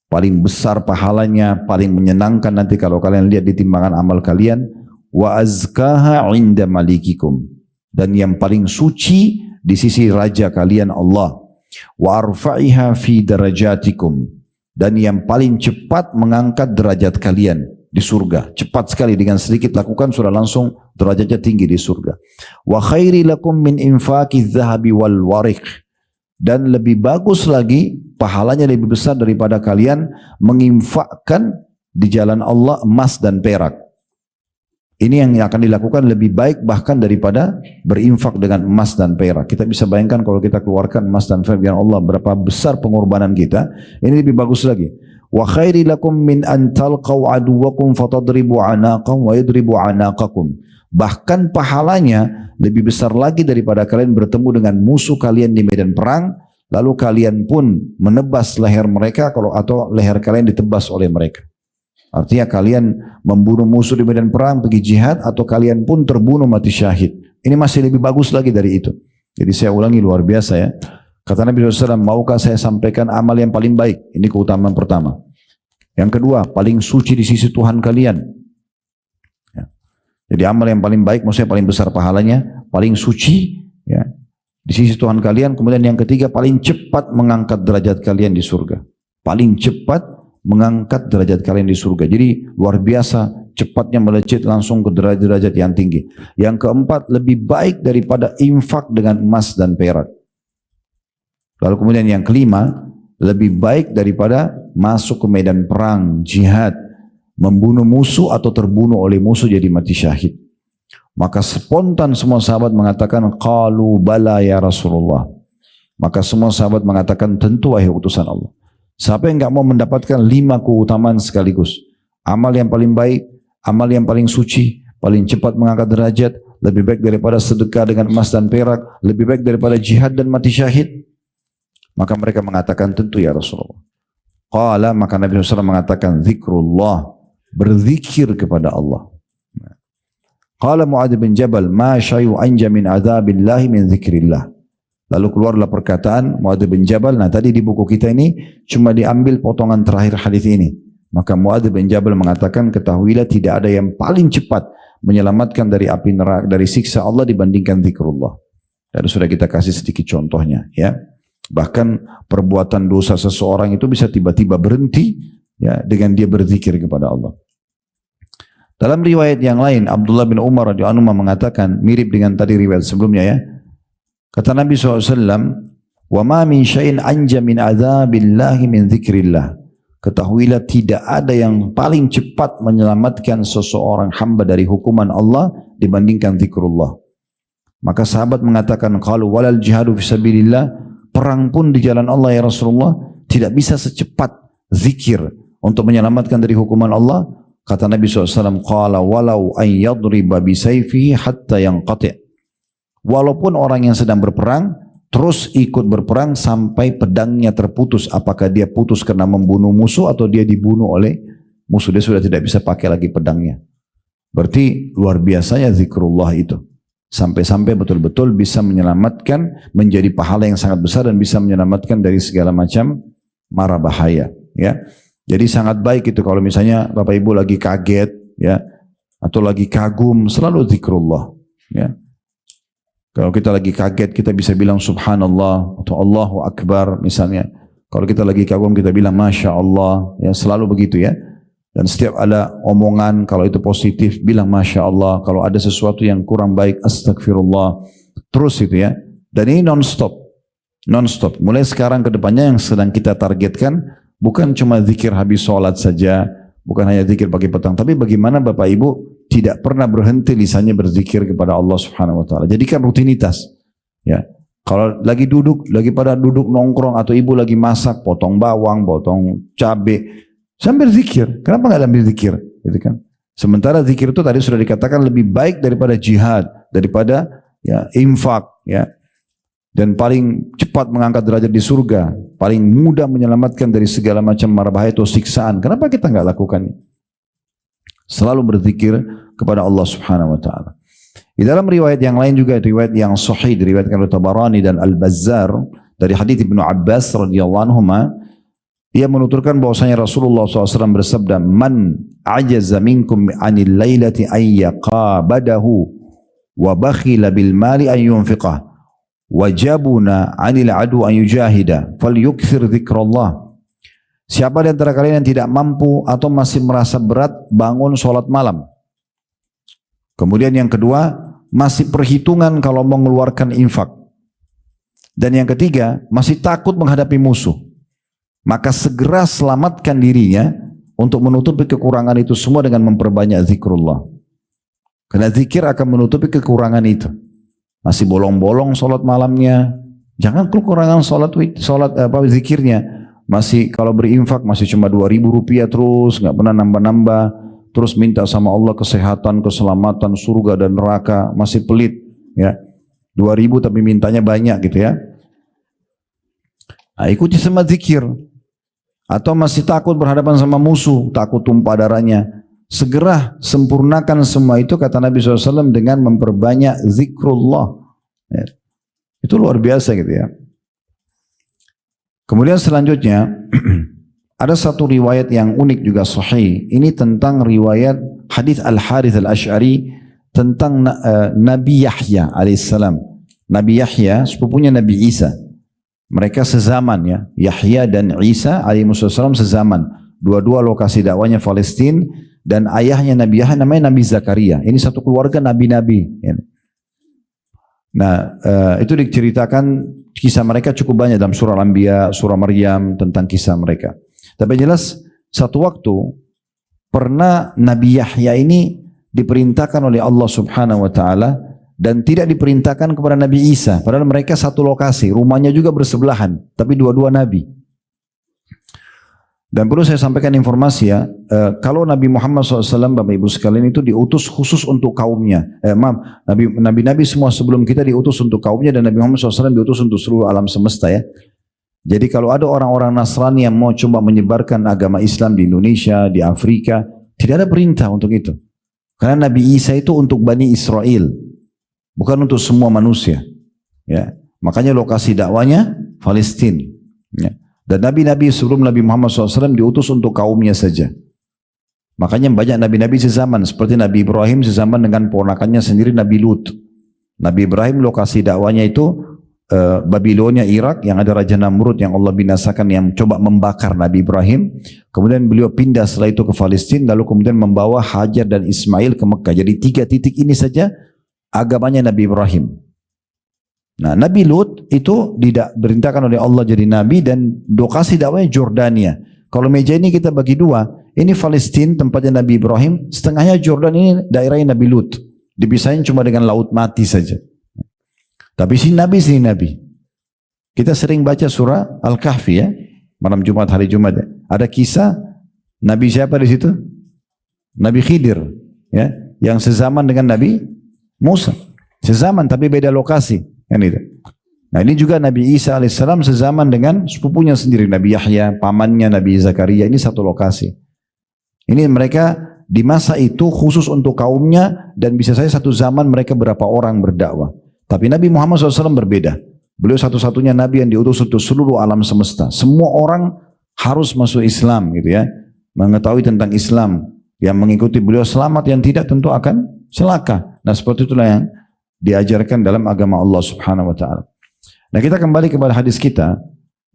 paling besar pahalanya, paling menyenangkan nanti kalau kalian lihat di timbangan amal kalian, wa azkaha inda malikikum, dan yang paling suci di sisi raja kalian Allah, wa arfa'iha fi darajatikum, dan yang paling cepat mengangkat derajat kalian di surga. Cepat sekali, dengan sedikit lakukan sudah langsung derajatnya tinggi di surga. Wa khairi lakum min infaqi dzahabi wal wariq, dan lebih bagus lagi, pahalanya lebih besar daripada kalian menginfakkan di jalan Allah emas dan perak. Ini yang akan dilakukan lebih baik bahkan daripada berinfak dengan emas dan perak. Kita bisa bayangkan kalau kita keluarkan emas dan perak dengan Allah, berapa besar pengorbanan kita. Ini lebih bagus lagi. Wa khairi lakum min an talqaw aduwakum fatadribu anaqahum wa yadribu anaqakum. Bahkan pahalanya lebih besar lagi daripada kalian bertemu dengan musuh kalian di medan perang, lalu kalian pun menebas leher mereka atau leher kalian ditebas oleh mereka. Artinya kalian membunuh musuh di medan perang, pergi jihad, atau kalian pun terbunuh mati syahid. Ini masih lebih bagus lagi dari itu. Jadi saya ulangi, luar biasa ya. Kata Nabi SAW, maukah saya sampaikan amal yang paling baik? Ini keutamaan pertama. Yang kedua, paling suci di sisi Tuhan kalian. Ya. Jadi amal yang paling baik, maksudnya paling besar pahalanya, paling suci, ya, di sisi Tuhan kalian. Kemudian yang ketiga, paling cepat mengangkat derajat kalian di surga. Paling cepat mengangkat derajat kalian di surga. Jadi luar biasa cepatnya melejit langsung ke derajat-derajat yang tinggi. Yang keempat, lebih baik daripada infak dengan emas dan perak. Lalu kemudian yang kelima, lebih baik daripada masuk ke medan perang, jihad, membunuh musuh atau terbunuh oleh musuh jadi mati syahid. Maka spontan semua sahabat mengatakan, qalu bala ya Rasulullah. Maka semua sahabat mengatakan, tentu wahai utusan Allah. Siapa yang enggak mau mendapatkan 5 keutamaan sekaligus? Amal yang paling baik, amal yang paling suci, paling cepat mengangkat derajat, lebih baik daripada sedekah dengan emas dan perak, lebih baik daripada jihad dan mati syahid? Maka mereka mengatakan, tentu ya Rasulullah. Qala, maka Nabi SAW mengatakan, zikrullah, berzikir kepada Allah. Qala Mu'adz bin Jabal, ma syai'un anja min adzabillahi min zikrillah. Lalu keluarlah perkataan Mu'adz bin Jabal. Nah, tadi di buku kita ini cuma diambil potongan terakhir hadis ini. Maka Mu'adz bin Jabal mengatakan, ketahuilah tidak ada yang paling cepat menyelamatkan dari api neraka, dari siksa Allah dibandingkan zikrullah. Dan sudah kita kasih sedikit contohnya, ya. Bahkan perbuatan dosa seseorang itu bisa tiba-tiba berhenti, ya, dengan dia berzikir kepada Allah. Dalam riwayat yang lain, Abdullah bin Umar radhiyallahu anhu mengatakan, mirip dengan tadi riwayat sebelumnya, ya. Kata Nabi SAW, wa ma min syai'in anja min adzabillahi min zikrillah. Ketahuilah tidak ada yang paling cepat menyelamatkan seseorang hamba dari hukuman Allah dibandingkan zikrullah. Maka sahabat mengatakan, qalu walal jihadu fisabilillah, perang pun di jalan Allah ya Rasulullah tidak bisa secepat zikir untuk menyelamatkan dari hukuman Allah. Kata Nabi SAW, qala walau an yadriba bisayfihi hatta yanqati'. Walaupun orang yang sedang berperang terus ikut berperang sampai pedangnya terputus, apakah dia putus karena membunuh musuh atau dia dibunuh oleh musuh, dia sudah tidak bisa pakai lagi pedangnya. Berarti luar biasanya zikrullah itu, sampai-sampai betul-betul bisa menyelamatkan, menjadi pahala yang sangat besar dan bisa menyelamatkan dari segala macam mara bahaya, ya. Jadi sangat baik itu kalau misalnya Bapak Ibu lagi kaget, ya, atau lagi kagum, selalu zikrullah, ya. Kalau kita lagi kaget, kita bisa bilang subhanallah atau Allahu Akbar misalnya. Kalau kita lagi kagum, kita bilang Masya Allah, ya, selalu begitu, ya. Dan setiap ada omongan, kalau itu positif, bilang Masya Allah. Kalau ada sesuatu yang kurang baik, astagfirullah. Terus itu, ya. Dan ini non-stop. Non-stop. Mulai sekarang ke depannya yang sedang kita targetkan, bukan cuma zikir habis sholat saja, bukan hanya zikir pagi petang, tapi bagaimana Bapak Ibu tidak pernah berhenti lisannya berzikir kepada Allah Subhanahu wa taala. Jadikan rutinitas. Ya. Kalau lagi pada duduk nongkrong atau ibu lagi masak, potong bawang, potong cabai, sambil zikir. Kenapa enggak ambil zikir? Gitu kan? Sementara zikir itu tadi sudah dikatakan lebih baik daripada jihad, daripada, ya, infak, ya. Dan paling cepat mengangkat derajat di surga, paling mudah menyelamatkan dari segala macam mara bahaya atau siksaan. Kenapa kita enggak lakukan? Selalu berzikir kepada Allah Subhanahu wa taala. Di dalam riwayat yang lain juga, riwayat yang sahih diriwayatkan oleh Tabarani dan Al-Bazzar dari hadits Ibnu Abbas radhiyallahu anhuma, ia menuturkan bahwasanya Rasulullah SAW bersabda, "Man ajaza minkum 'anil lailati ayyaqabadahu wa bakhila bil mali an yunfiqah wa jabuna 'anil adu an yujahida falyukthir dzikrallah." Siapa di antara kalian yang tidak mampu atau masih merasa berat bangun sholat malam. Kemudian yang kedua, masih perhitungan kalau mengeluarkan infak. Dan yang ketiga, masih takut menghadapi musuh. Maka segera selamatkan dirinya untuk menutupi kekurangan itu semua dengan memperbanyak zikrullah. Karena zikir akan menutupi kekurangan itu. Masih bolong-bolong sholat malamnya, jangan kekurangan zikirnya. Masih kalau berinfak masih cuma 2.000 rupiah terus, nggak pernah nambah-nambah, terus minta sama Allah kesehatan, keselamatan, surga dan neraka, masih pelit, ya. 2.000 tapi mintanya banyak gitu, ya. Nah, ikuti sama zikir. Atau masih takut berhadapan sama musuh, takut tumpah darahnya, segera sempurnakan semua itu, kata Nabi SAW, dengan memperbanyak zikrullah, ya. Itu luar biasa gitu, ya. Kemudian selanjutnya ada satu riwayat yang unik juga sahih. Ini tentang riwayat hadis Al-Harith Al-Ash'ari tentang Nabi Yahya alaihissalam. Nabi Yahya sepupunya Nabi Isa. Mereka sezaman, ya. Yahya dan Isa alaihissalam sezaman. Dua-dua lokasi dakwanya Palestina, dan ayahnya Nabi Yahya namanya Nabi Zakaria. Ini satu keluarga nabi-nabi, ya. Nah, itu diceritakan kisah mereka cukup banyak dalam surah Al-Anbiya, surah Maryam, tentang kisah mereka. Tapi jelas satu waktu pernah Nabi Yahya ini diperintahkan oleh Allah Subhanahu wa taala dan tidak diperintahkan kepada Nabi Isa, padahal mereka satu lokasi, rumahnya juga bersebelahan, tapi dua-dua nabi. Dan perlu saya sampaikan informasi ya, kalau Nabi Muhammad SAW, Bapak Ibu sekalian itu diutus khusus untuk kaumnya. Maaf, Nabi-Nabi semua sebelum kita diutus untuk kaumnya dan Nabi Muhammad SAW diutus untuk seluruh alam semesta ya. Jadi kalau ada orang-orang Nasrani yang mau coba menyebarkan agama Islam di Indonesia, di Afrika, tidak ada perintah untuk itu. Karena Nabi Isa itu untuk Bani Israel, bukan untuk semua manusia. Ya, makanya lokasi dakwanya Palestina. Ya. Dan nabi-nabi sebelum Nabi Muhammad SAW diutus untuk kaumnya saja. Makanya banyak nabi-nabi sezaman, seperti Nabi Ibrahim sezaman dengan ponakannya sendiri Nabi Lut. Nabi Ibrahim lokasi dakwanya itu Babilonia, Irak, yang ada Raja Namrud yang Allah binasakan, yang coba membakar Nabi Ibrahim. Kemudian beliau pindah setelah itu ke Palestina, lalu kemudian membawa Hajar dan Ismail ke Mekah. Jadi 3 titik ini saja agamanya Nabi Ibrahim. Nah, Nabi Lut itu diperintahkan oleh Allah jadi nabi dan lokasi dakwahnya Jordania. Kalau meja ini kita bagi 2, ini Palestina tempatnya Nabi Ibrahim, setengahnya Jordan, ini daerahnya Nabi Lut. Dipisahin cuma dengan laut mati saja. Tapi sini Nabi. Kita sering baca surah Al-Kahfi ya, malam Jumat, hari Jumat ya. Ada kisah Nabi siapa di situ? Nabi Khidir ya, yang sezaman dengan Nabi Musa. Sezaman tapi beda lokasi. Kan itu. Nah ini juga Nabi Isa alaihissalam sezaman dengan sepupunya sendiri, Nabi Yahya, pamannya Nabi Zakaria, ini satu lokasi. Ini mereka di masa itu khusus untuk kaumnya dan bisa saja satu zaman mereka berapa orang berdakwah. Tapi Nabi Muhammad SAW berbeda. Beliau satu-satunya Nabi yang diutus untuk seluruh alam semesta. Semua orang harus masuk Islam gitu ya, mengetahui tentang Islam. Yang mengikuti beliau selamat, yang tidak tentu akan celaka. Nah seperti itulah yang diajarkan dalam agama Allah Subhanahu wa taala. Nah, kita kembali kepada hadis kita.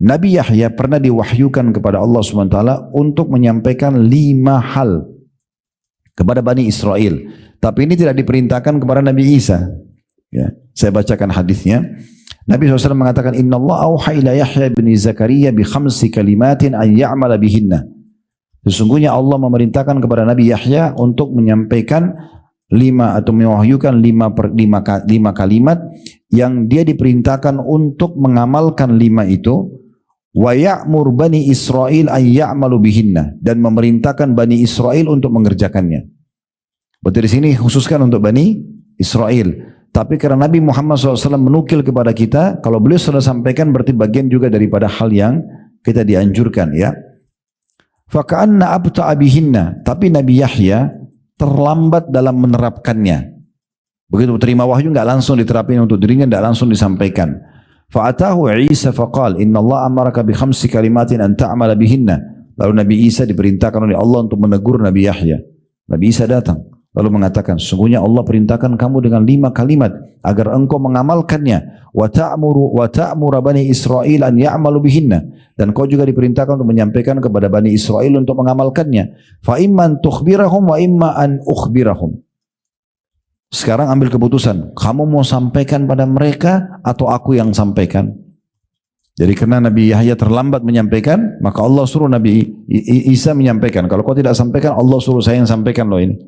Nabi Yahya pernah diwahyukan kepada Allah Subhanahu wa taala untuk menyampaikan 5 hal kepada Bani Israel. Tapi ini tidak diperintahkan kepada Nabi Isa. Ya, saya bacakan hadisnya. Nabi SAW mengatakan, Inna Allah auha ila Yahya bin Zakaria bi 5 kalimatin an ya'mala bihinna. Sesungguhnya Allah memerintahkan kepada Nabi Yahya untuk menyampaikan 5 atau mewahyukan 5 kalimat yang dia diperintahkan untuk mengamalkan 5 itu, wa ya'mur bani Israel an ya'malu bihinna, dan memerintahkan Bani Israel untuk mengerjakannya. Berarti di sini khususkan untuk Bani Israel. Tapi karena Nabi Muhammad SAW menukil kepada kita, kalau beliau sudah sampaikan berarti bagian juga daripada hal yang kita dianjurkan ya. Faka'anna abta'a bihinna, tapi Nabi Yahya terlambat dalam menerapkannya. Begitu terima wahyu enggak langsung diterapin untuk dirinya, enggak langsung disampaikan. Fa'atahu Isa faqal inna Allah amaraka bi 5 kalimatin an ta'mala bihinna. Lalu Nabi Isa diperintahkan oleh Allah untuk menegur Nabi Yahya. Nabi Isa datang lalu mengatakan, sesungguhnya Allah perintahkan kamu dengan 5 kalimat agar engkau mengamalkannya. Wa ta'muru bani Israil an ya'malu bihinna, dan kau juga diperintahkan untuk menyampaikan kepada Bani Israel untuk mengamalkannya. Fa imman tukhbirahum wa imma an ukhbirahum. Sekarang ambil keputusan, kamu mau sampaikan pada mereka atau aku yang sampaikan? Jadi karena Nabi Yahya terlambat menyampaikan, maka Allah suruh Nabi Isa menyampaikan. Kalau kau tidak sampaikan, Allah suruh saya yang sampaikan loh ini.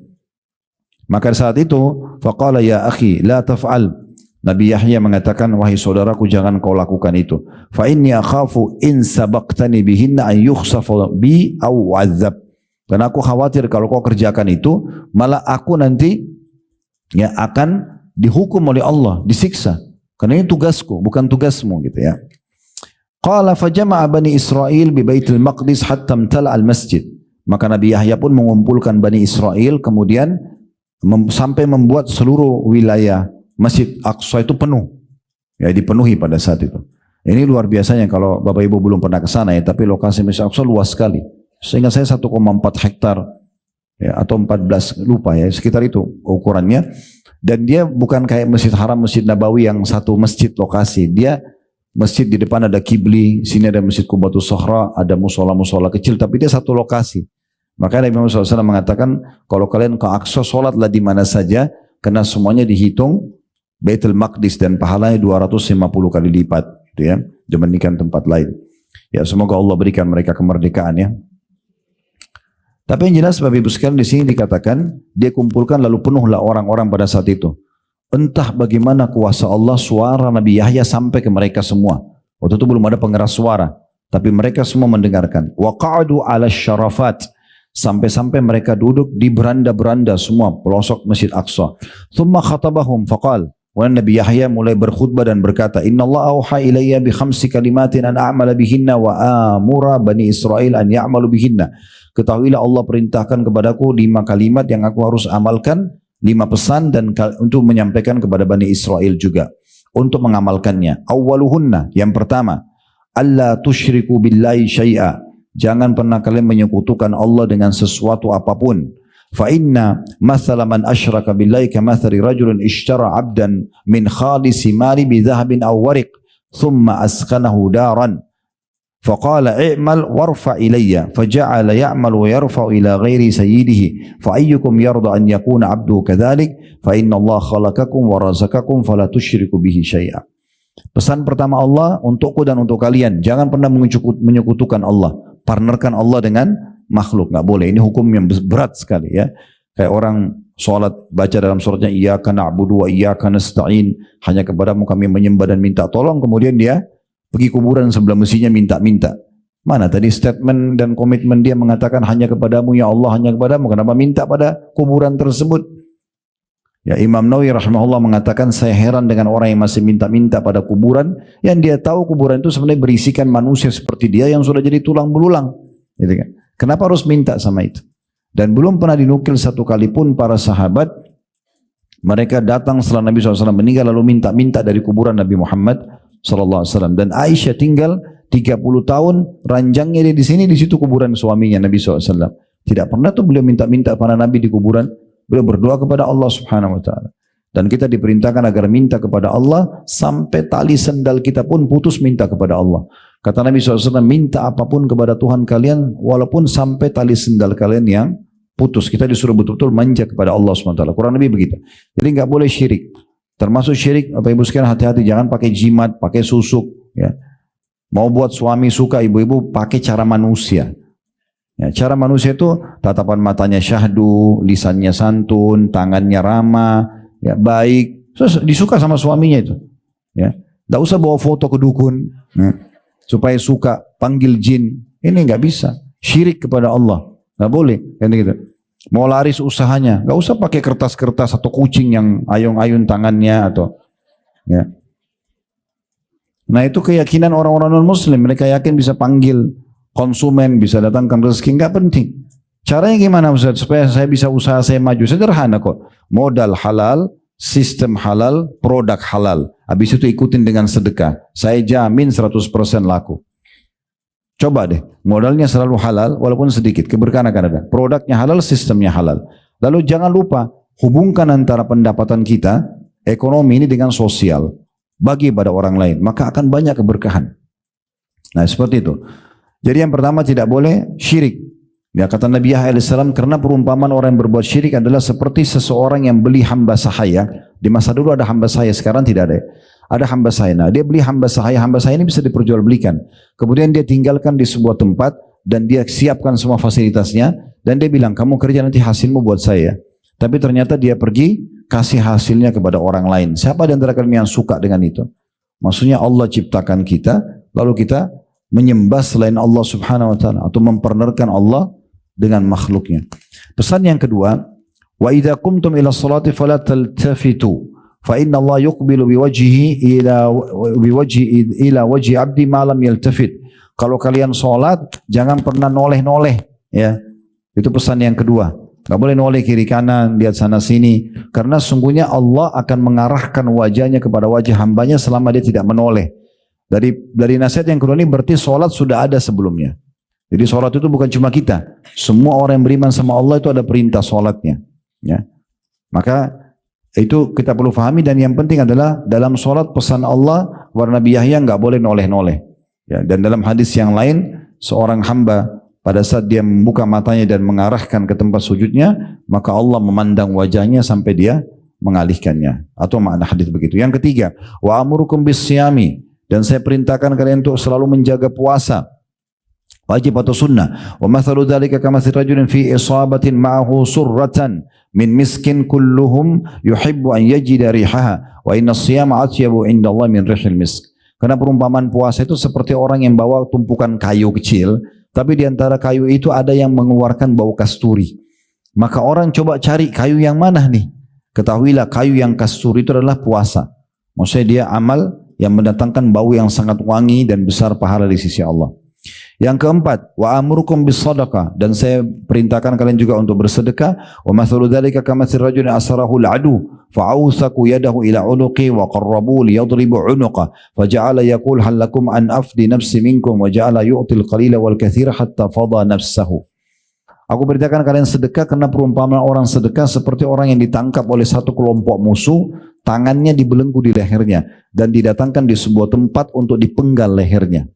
Maka saat itu, faqala ya akhi la taf'al. Nabi Yahya mengatakan, wahai saudaraku, jangan kau lakukan itu. Fa inni akhafu in sabaqtani bihinna an yukhsafa bi aw u'adzab. Karena aku khawatir kalau kau kerjakan itu, malah aku nanti ya akan dihukum oleh Allah, disiksa. Karena ini tugasku, bukan tugasmu gitu ya. Qala fajama'a bani Israil bi Baitul Maqdis hatta imtala al-masjid. Maka Nabi Yahya pun mengumpulkan Bani Israel, kemudian sampai membuat seluruh wilayah Masjid Aqsa itu penuh. Ya, dipenuhi pada saat itu. Ini luar biasanya kalau Bapak Ibu belum pernah ke sana ya, tapi lokasi Masjid Aqsa luas sekali. Sehingga saya 1,4 hektar ya, atau 14 lupa ya, sekitar itu ukurannya. Dan dia bukan kayak Masjid Haram, Masjid Nabawi yang satu masjid lokasi. Dia masjid di depan ada kibli, sini ada Masjid Qubatus Sohra, ada musola-musola kecil, tapi dia satu lokasi. Maka Nabi Muhammad SAW mengatakan, kalau kalian ke Aqsa, sholatlah di mana saja, karena semuanya dihitung Baitul Maqdis dan pahalanya 250 kali lipat, gitu ya, dibandingkan tempat lain. Ya, semoga Allah berikan mereka kemerdekaan ya. Tapi yang jelas Bapak Ibu sekalian, di sini dikatakan dia kumpulkan lalu penuhlah orang-orang pada saat itu. Entah bagaimana kuasa Allah, suara Nabi Yahya sampai ke mereka semua. Waktu itu belum ada pengeras suara. tapi mereka semua mendengarkan. Wa qa'adu 'ala syarafat, sampai-sampai mereka duduk di beranda-beranda semua pelosok Masjid Aqsa. Thumma khatabahum faqal, wa Nabi Yahya mulai berkhutbah dan berkata, Inna Allah auha ilayya bi khamsi kalimatin an a'mala bihinna wa amura bani Israel an ya'malu bihinna. Ketahuilah Allah perintahkan kepadaku 5 kalimat yang aku harus amalkan, 5 pesan dan untuk menyampaikan kepada Bani Israel juga untuk mengamalkannya. Awwaluhunna, yang pertama, alla tusyriku billahi syai'a, jangan pernah kalian menyekutukan Allah dengan sesuatu apapun. Fa inna mathala man asyraka billahi kamathali rajulin ishtara 'abdan min khalisi mali bi dhahabin aw wariq thumma askanahu daran faqala i'mal warfa ilayya faja'ala ya'mal wa yarfa'u ila ghairi sayyidihi fa ayyukum yarda an yakuna 'abduhu kadzalik fa inna Allah khalaqakum wa razaqakum fala tusyriku bihi syai'a. Pesan pertama Allah untukku dan untuk kalian, jangan pernah menyekutukan Allah, partnerkan Allah dengan makhluk, nggak boleh. Ini hukum yang berat sekali ya. Kayak orang sholat baca dalam suratnya iyyaka na'budu wa iyyaka nasta'in, hanya kepadamu kami menyembah dan minta tolong, kemudian dia pergi kuburan sebelah mesinya minta-minta. Mana tadi statement dan komitmen dia mengatakan hanya kepadamu ya Allah, hanya kepadamu, kenapa minta pada kuburan tersebut? Ya, Imam Nawawi rahimahullah mengatakan, saya heran dengan orang yang masih minta-minta pada kuburan, yang dia tahu kuburan itu sebenarnya berisikan manusia seperti dia yang sudah jadi tulang belulang. Gitu kan? Kenapa harus minta sama itu? Dan belum pernah dinukil satu kali pun para sahabat mereka datang setelah Nabi SAW meninggal lalu minta-minta dari kuburan Nabi Muhammad SAW. Dan Aisyah tinggal 30 tahun, ranjangnya dia di sini, di situ kuburan suaminya Nabi SAW. Tidak pernah tuh beliau minta-minta pada Nabi di kuburan. Beliau berdoa kepada Allah Subhanahu wa taala. Dan kita diperintahkan agar minta kepada Allah sampai tali sendal kita pun putus minta kepada Allah. Kata Nabi SAW, minta apapun kepada Tuhan kalian walaupun sampai tali sendal kalian yang putus. Kita disuruh betul-betul manja kepada Allah Subhanahu wa taala. Kurang lebih begitu. Jadi enggak boleh syirik. Termasuk syirik, Bapak Ibu sekalian hati-hati, jangan pakai jimat, pakai susuk ya. Mau buat suami suka, ibu-ibu pakai cara manusia. Ya, cara manusia itu tatapan matanya syahdu, lisannya santun, tangannya ramah, ya baik, disuka sama suaminya itu. Ya, tidak usah bawa foto ke dukun, ya, supaya suka, panggil jin, ini nggak bisa. Syirik kepada Allah, nggak boleh, kan gitu. Mau laris usahanya, nggak usah pakai kertas-kertas atau kucing yang ayun-ayun tangannya atau, ya. Nah itu keyakinan orang-orang non-Muslim, mereka yakin bisa panggil konsumen, bisa datangkan rezeki, nggak penting. Caranya gimana Ustaz? Supaya saya bisa usaha saya maju. Sederhana kok. Modal halal, sistem halal, produk halal. Habis itu ikutin dengan sedekah. Saya jamin 100% laku. Coba deh, modalnya selalu halal, walaupun sedikit. Keberkahan akan ada. Produknya halal, sistemnya halal. Lalu jangan lupa, hubungkan antara pendapatan kita, ekonomi ini dengan sosial. Bagi pada orang lain. Maka akan banyak keberkahan. Nah seperti itu. Jadi yang pertama tidak boleh syirik. Ya, kata Nabi Yahya alaihissalam, karena perumpamaan orang yang berbuat syirik adalah seperti seseorang yang beli hamba sahaya. Di masa dulu ada hamba sahaya, sekarang tidak ada. Ada hamba sahaya. Nah, dia beli hamba sahaya ini bisa diperjualbelikan. Kemudian dia tinggalkan di sebuah tempat dan dia siapkan semua fasilitasnya dan dia bilang, kamu kerja nanti hasilmu buat saya. Tapi ternyata dia pergi kasih hasilnya kepada orang lain. Siapa di antara kalian yang suka dengan itu? Maksudnya Allah ciptakan kita, lalu kita menyembah selain Allah Subhanahu wa taala atau mempartnerkan Allah dengan makhluknya. Pesan yang kedua, wa idza qumtum ila sholati fala taltafitu fa inna Allah yuqbilu biwajhihi ila wajhi 'abdi ma lam yaltafit. Kalau kalian salat jangan pernah noleh-noleh ya. Itu pesan yang kedua. Enggak boleh noleh kiri kanan, lihat sana sini, karena sungguhnya Allah akan mengarahkan wajahnya kepada wajah hambanya selama dia tidak menoleh. Dari nasihat yang kedua ini berarti sholat sudah ada sebelumnya. Jadi sholat itu bukan cuma kita. Semua orang yang beriman sama Allah itu ada perintah sholatnya. Ya. Maka itu kita perlu fahami dan yang penting adalah dalam sholat pesan Allah kepada Nabi Yahya nggak boleh noleh-noleh. Ya. Dan dalam hadis yang lain seorang hamba pada saat dia membuka matanya dan mengarahkan ke tempat sujudnya maka Allah memandang wajahnya sampai dia mengalihkannya. Atau makna hadis begitu. Yang ketiga, wa amurukum bisyami. Dan saya perintahkan kalian untuk selalu menjaga puasa. Wajib atau sunnah. Wa mathalu dzalika kamathali rajulin fi isabatin ma'ahu surratan min miskin kulluhum yuhibbu an yajida rihaha wa inna as-siyama atyabu indallahi min rihil misk. Karena perumpamaan puasa itu seperti orang yang bawa tumpukan kayu kecil, tapi di antara kayu itu ada yang mengeluarkan bau kasturi. Maka orang coba cari kayu yang mana nih? Ketahuilah kayu yang kasturi itu adalah puasa. Maksudnya dia amal yang mendatangkan bau yang sangat wangi dan besar pahala di sisi Allah. Yang keempat, wa amurukum bis sadaqah, dan saya perintahkan kalian juga untuk bersedekah. Wa mathalu dzalika kamathil rajulin asarahu al-adu fa'awsaku yadahu ila unuqi wa qarrabu liyadribu unuqa faja'ala yaqul hal lakum an afdi nafsi minkum wa ja'ala yu'til qalila wal katsira hatta fadha nafsahu. Aku beritakan kalian sedekah karena perumpamaan orang sedekah seperti orang yang ditangkap oleh satu kelompok musuh, tangannya dibelenggu di lehernya dan didatangkan di sebuah tempat untuk dipenggal lehernya.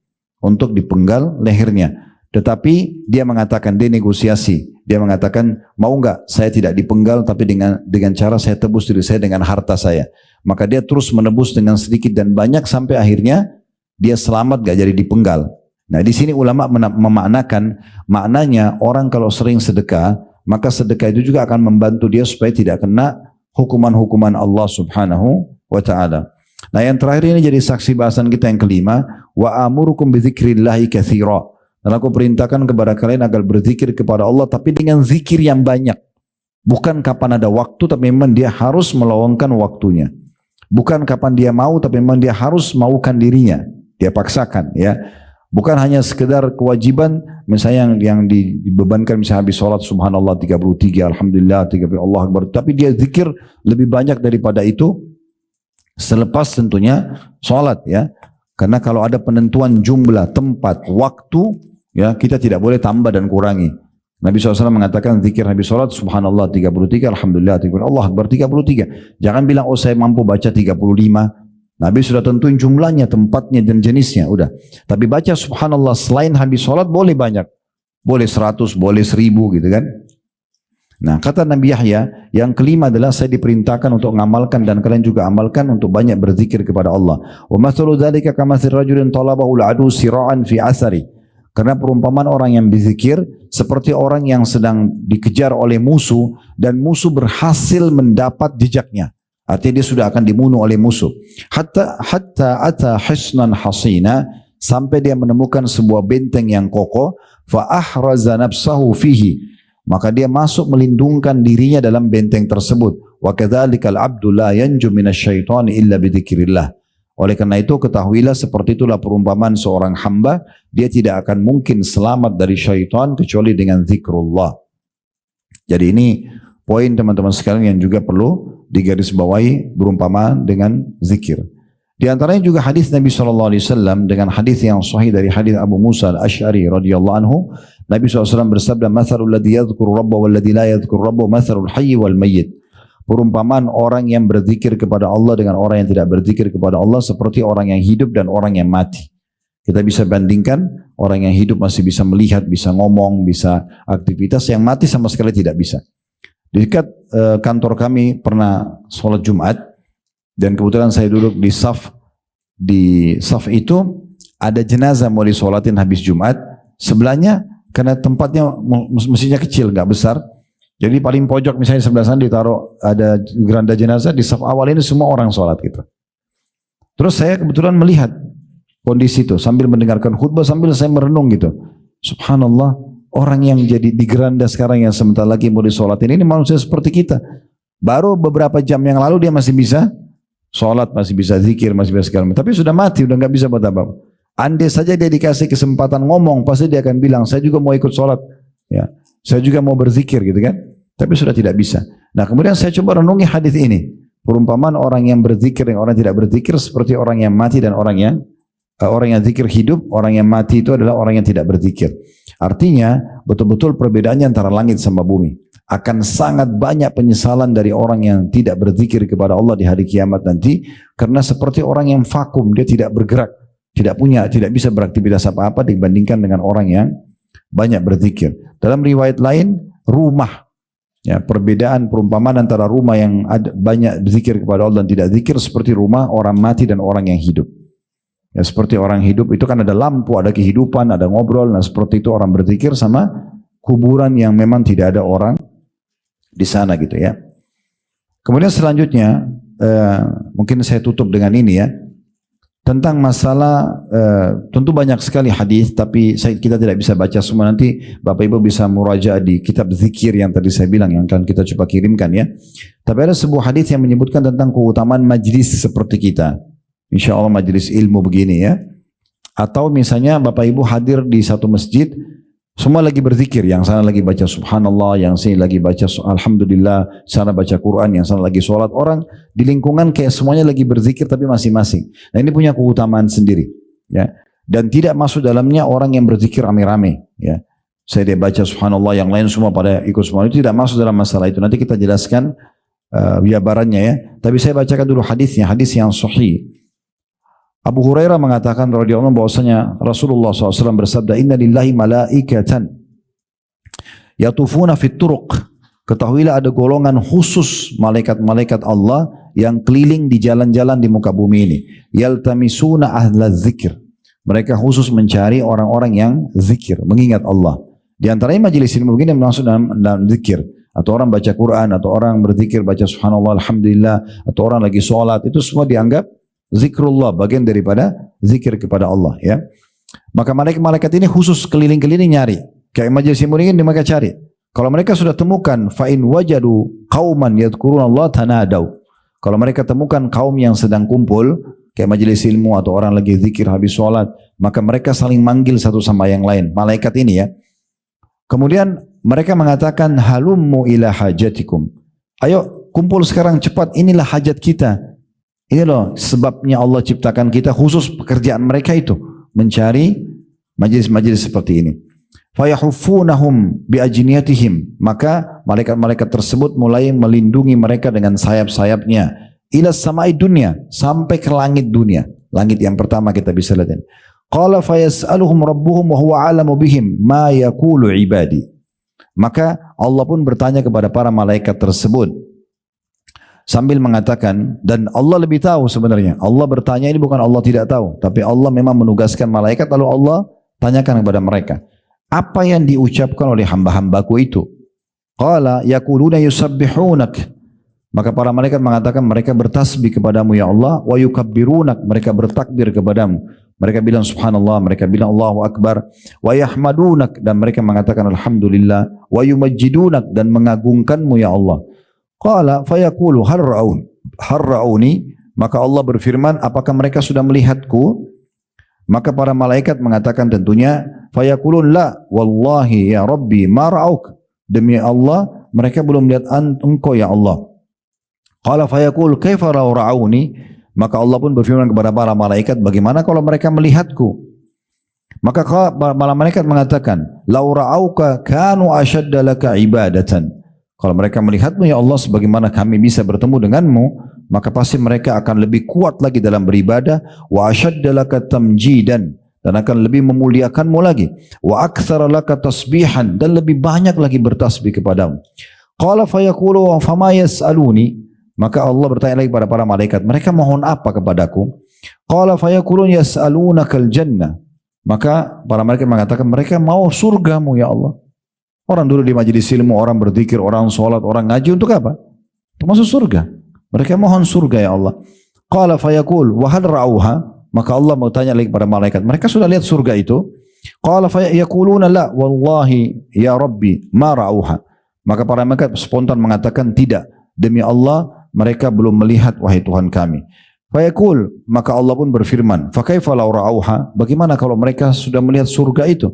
Tetapi dia mengatakan, dia negosiasi, dia mengatakan, mau enggak saya tidak dipenggal tapi dengan cara saya tebus diri saya dengan harta saya. Maka dia terus menebus dengan sedikit dan banyak sampai akhirnya dia selamat gak jadi dipenggal. Nah di sini ulama memaknakan, maknanya orang kalau sering sedekah, maka sedekah itu juga akan membantu dia supaya tidak kena hukuman-hukuman Allah subhanahu wa ta'ala. Nah yang terakhir ini jadi saksi bahasan kita yang kelima, wa amurukum bizikrillahi katsira. Dan aku perintahkan kepada kalian agar berzikir kepada Allah tapi dengan zikir yang banyak. Bukan kapan ada waktu tapi memang dia harus meluangkan waktunya. Bukan kapan dia mau tapi memang dia harus maukan dirinya. Dia paksakan ya. Bukan hanya sekedar kewajiban misalnya yang dibebankan misalnya habis sholat subhanallah 33, alhamdulillah 30, Allah akbar. Tapi dia zikir lebih banyak daripada itu. Selepas tentunya sholat ya, karena kalau ada penentuan jumlah, tempat, waktu ya kita tidak boleh tambah dan kurangi. Nabi SAW mengatakan zikir habis sholat subhanallah 33, alhamdulillah 30, Allah akbar 33. Jangan bilang oh saya mampu baca 35. Nabi sudah tentuin jumlahnya, tempatnya dan jenisnya udah. Tapi baca subhanallah selain habis sholat boleh banyak, boleh 100, boleh 1000 gitu kan. Nah kata Nabi Yahya, yang kelima adalah saya diperintahkan untuk mengamalkan dan kalian juga amalkan untuk banyak berzikir kepada Allah. Wa mathalu dzalika kamathil rajulin talabahu al-adu sira'an fi asari. Karena perumpamaan orang yang berzikir seperti orang yang sedang dikejar oleh musuh dan musuh berhasil mendapat jejaknya. Artinya dia sudah akan dibunuh oleh musuh. Hatta ata hisnan hasina, sampai dia menemukan sebuah benteng yang kokoh. Fa ahraza nafsahu fihi. Maka dia masuk melindungkan dirinya dalam benteng tersebut. Wa kadzalikal abdu la yanju minasyaitani illa bidzikrillah. Oleh karena itu ketahuilah seperti itulah perumpamaan seorang hamba, dia tidak akan mungkin selamat dari syaitan kecuali dengan zikrullah. Jadi ini poin teman-teman sekalian yang juga perlu digarisbawahi berumpamaan dengan zikir. Di antaranya juga hadis Nabi SAW dengan hadis yang sahih dari hadis Abu Musa al-Ash'ari radhiyallahu anhu. Nabi SAW bersabda, "Mathalul ladzi yadhkuru rabbahu wal ladzi la yadhkuru rabbahu mathalul hayy wal mayyit." Perumpamaan orang yang berzikir kepada Allah dengan orang yang tidak berzikir kepada Allah seperti orang yang hidup dan orang yang mati. Kita bisa bandingkan, orang yang hidup masih bisa melihat, bisa ngomong, bisa aktivitas, yang mati sama sekali tidak bisa. Di dekat kantor kami pernah sholat Jumat, dan kebetulan saya duduk di saf itu ada jenazah mau disolatin habis Jumat. Sebelahnya karena tempatnya mestinya kecil nggak besar, jadi paling pojok misalnya sebelah sana ditaruh ada geranda jenazah, di saf awal ini semua orang sholat gitu. Terus saya kebetulan melihat kondisi itu sambil mendengarkan khutbah sambil saya merenung gitu. Subhanallah, orang yang jadi di geranda sekarang yang sebentar lagi mau disolatin ini manusia seperti kita. Baru beberapa jam yang lalu dia masih bisa sholat, masih bisa zikir, masih bisa segala macam. Tapi sudah mati, udah nggak bisa buat apa-apa. Andai saja dia dikasih kesempatan ngomong, pasti dia akan bilang, saya juga mau ikut sholat, ya, saya juga mau berzikir, gitu kan? Tapi sudah tidak bisa. Nah, kemudian saya coba renungi hadis ini. Perumpamaan orang yang berzikir dan orang yang tidak berzikir seperti orang yang mati dan orang yang zikir hidup. Orang yang mati itu adalah orang yang tidak berzikir. Artinya betul-betul perbedaannya antara langit sama bumi. Akan sangat banyak penyesalan dari orang yang tidak berzikir kepada Allah di hari kiamat nanti, karena seperti orang yang vakum, dia tidak bergerak, tidak bisa beraktivitas apa-apa dibandingkan dengan orang yang banyak berzikir. Dalam riwayat lain, rumah, ya, perbedaan perumpamaan antara rumah yang banyak berzikir kepada Allah dan tidak zikir seperti rumah orang mati dan orang yang hidup. Ya, seperti orang hidup itu kan ada lampu, ada kehidupan, ada ngobrol. Nah, seperti itu orang berzikir sama kuburan yang memang tidak ada orang di sana gitu ya. Kemudian selanjutnya mungkin saya tutup dengan ini ya. tentang masalah tentu banyak sekali hadis, tapi kita tidak bisa baca semua. Nanti Bapak Ibu bisa murajaah di kitab zikir yang tadi saya bilang yang akan kita coba kirimkan ya. Tapi ada sebuah hadis yang menyebutkan tentang keutamaan majlis seperti kita. Insya Allah majlis ilmu begini ya. Atau misalnya Bapak Ibu hadir di satu masjid, semua lagi berzikir, yang sana lagi baca subhanallah, yang sini lagi baca alhamdulillah, sana baca Quran, yang sana lagi sholat. Orang di lingkungan kayak semuanya lagi berzikir tapi masing-masing. Nah ini punya keutamaan sendiri ya. Dan tidak masuk dalamnya orang yang berzikir rame-rame ya. Saya dia baca subhanallah, yang lain semua pada ikut semua, itu tidak masuk dalam masalah itu. Nanti kita jelaskan jabarannya ya. Tapi saya bacakan dulu hadisnya, hadis yang sahih. Abu Hurairah mengatakan radhiyallahu anhu bahwasanya Rasulullah SAW bersabda, Inna lillahi malaikatan yatufuna fit turuq. Ketahuilah ada golongan khusus malaikat-malaikat Allah yang keliling di jalan-jalan di muka bumi ini. Yaltamisuna ahla zikir. Mereka khusus mencari orang-orang yang zikir, mengingat Allah. Di antaranya majelis ilmu begini masuk dalam zikir. Atau orang baca Quran, atau orang berzikir, baca subhanallah, alhamdulillah, atau orang lagi sholat, itu semua dianggap zikrullah, bagian daripada zikir kepada Allah ya. Maka malaikat-malaikat ini khusus keliling-keliling nyari. Kayak majelis ilmu ini mereka cari. Kalau mereka sudah temukan fa in wajadu qauman yadhkurunallaha tanadaw. Kalau mereka temukan kaum yang sedang kumpul kayak majelis ilmu atau orang lagi zikir habis sholat, maka mereka saling manggil satu sama yang lain. Malaikat ini ya. Kemudian mereka mengatakan halummu ila hajatikum. Ayo kumpul sekarang cepat, inilah hajat kita. Ini loh sebabnya Allah ciptakan kita, khusus pekerjaan mereka itu mencari majelis-majelis seperti ini. Fayahuffunahum biajniyatihim, maka malaikat-malaikat tersebut mulai melindungi mereka dengan sayap-sayapnya ila samai dunia, sampai ke langit dunia. Langit yang pertama kita bisa lihat ini. Qala fayas'aluhum rabbuhum wa huwa a'lamu bihim ma yaqulu ibadi. Maka Allah pun bertanya kepada para malaikat tersebut sambil mengatakan, dan Allah lebih tahu sebenarnya. Allah bertanya ini bukan Allah tidak tahu, tapi Allah memang menugaskan malaikat, lalu Allah tanyakan kepada mereka, apa yang diucapkan oleh hamba-hambaku itu? Qala yaquluna yusabbihunak. Maka para malaikat mengatakan mereka bertasbih kepadamu ya Allah, wa yukabbirunak, mereka bertakbir kepadamu. Mereka bilang subhanallah, mereka bilang Allahu akbar, wa yahmadunak, dan mereka mengatakan alhamdulillah, wa yumajjidunak, dan mengagungkanmu ya Allah. Qala fayaqulu hal ra'uni, maka Allah berfirman, apakah mereka sudah melihatku? Maka para malaikat mengatakan tentunya, fayaqulun la wallahi ya rabbi ma ra'auk, demi Allah mereka belum melihat engkau ya Allah. Qala fayaqul kaifa ra'auni, maka Allah pun berfirman kepada para malaikat, bagaimana kalau mereka melihatku? Maka para malaikat mengatakan, lau ra'auka kanu ashadda laka ibadatan. Kalau mereka melihatmu ya Allah sebagaimana kami bisa bertemu denganmu, maka pasti mereka akan lebih kuat lagi dalam beribadah, wa ashadda laka tamjidan, dan akan lebih memuliakanmu lagi, wa aktsara laka tasbihan, dan lebih banyak lagi bertasbih kepadamu. Qala fayaqulu wa fama yas'aluni, maka Allah bertanya lagi kepada para malaikat, mereka mohon apa kepadaku? Qala fayaqulun yas'alunakal jannah, maka para malaikat mengatakan mereka mau surgamu ya Allah. Orang dulu di majelis ilmu, orang berzikir, orang sholat, orang ngaji untuk apa? Untuk masuk surga. Mereka mohon surga ya Allah. Qala fayaqul wa hal ra'auha, maka Allah bertanya lagi kepada malaikat, mereka sudah lihat surga itu? Qala fayaquluna la wallahi ya rabbi ma ra'auha, maka para malaikat spontan mengatakan tidak, demi Allah mereka belum melihat wahai Tuhan kami. Fayaqul, maka Allah pun berfirman, fa kaifa law ra'auha, bagaimana kalau mereka sudah melihat surga itu?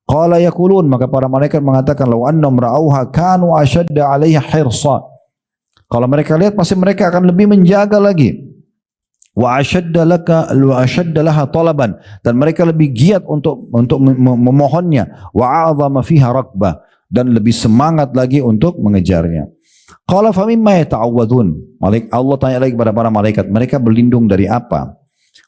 Qala yaqulun, maka para malaikat mengatakan, law annahum ra'auha kanu ashadda 'alaiha hirsa. Kalau mereka lihat pasti mereka akan lebih menjaga lagi. Wa ashadda laha talaban, dan mereka lebih giat untuk memohonnya. Wa a'zama fiha raqbah, dan lebih semangat lagi untuk mengejarnya. Qala fa mimma yata'awwadun. Allah tanya lagi kepada para malaikat, mereka berlindung dari apa?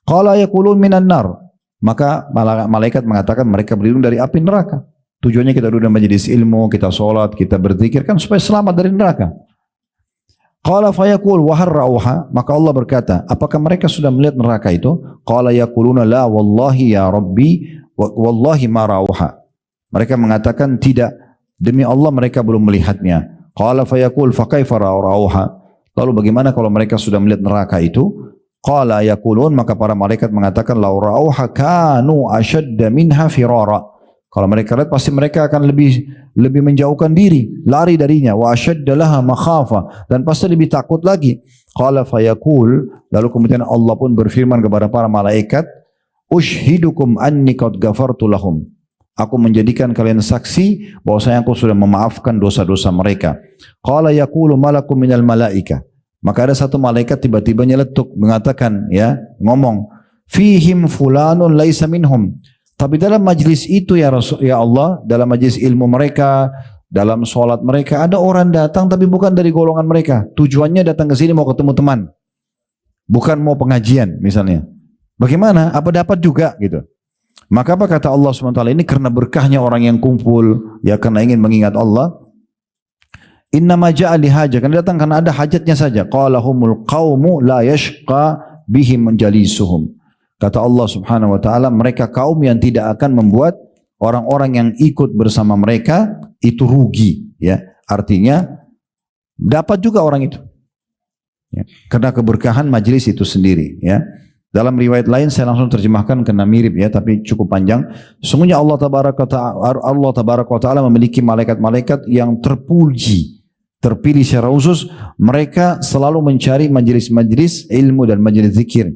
Qala yaqulun minan nar. Maka malaikat mengatakan mereka berlindung dari api neraka. Tujuannya kita duduk dalam majelis ilmu, kita sholat, kita berzikir kan supaya selamat dari neraka. Qala fayaqul wa hal ra'auha, maka Allah berkata, apakah mereka sudah melihat neraka itu? Qala yaquluna la wallahi ya rabbi wallahi ma ra'auha. Mereka mengatakan tidak, demi Allah mereka belum melihatnya. Qala fayaqul fa kaifa ra'auha, lalu bagaimana kalau mereka sudah melihat neraka itu? Qala yaqulun, maka para malaikat mengatakan law ra'auha kanu ashadda minha firara. Kalau mereka lihat pasti mereka akan lebih menjauhkan diri, lari darinya. Wa ashadda laha makhafa, dan pasti lebih takut lagi. Qala fayaqul, lalu kemudian Allah pun berfirman kepada para malaikat, Ushhidukum anni qad ghafartu lahum. Aku menjadikan kalian saksi bahwasanya aku sudah memaafkan dosa-dosa mereka. Qala yaqulu malakum minal malaika. Maka ada satu malaikat tiba-tiba nyeletuk mengatakan, ya, ngomong, fihim fulanun laisa minhum. Tapi dalam majlis itu ya Rasul, ya Allah, dalam majlis ilmu mereka, dalam sholat mereka, ada orang datang tapi bukan dari golongan mereka. Tujuannya datang ke sini mau ketemu teman, bukan mau pengajian misalnya. Bagaimana? Apa dapat juga gitu? Maka apa kata Allah SWT, ini karena berkahnya orang yang kumpul, ya karena ingin mengingat Allah. Innama ja'a lihaja, karena datang karena ada hajatnya saja. Qalahumul qawmu la yashqa bihim menjalisuhum. Kata Allah Subhanahu wa taala, mereka kaum yang tidak akan membuat orang-orang yang ikut bersama mereka itu rugi, ya. Artinya dapat juga orang itu. Ya. Karena keberkahan majlis itu sendiri, ya. Dalam riwayat lain saya langsung terjemahkan karena mirip, ya, tapi cukup panjang. Sesungguhnya Allah Tabaraka wa taala memiliki malaikat-malaikat yang terpuji, terpilih secara khusus. Mereka selalu mencari majlis-majlis ilmu dan majlis zikir.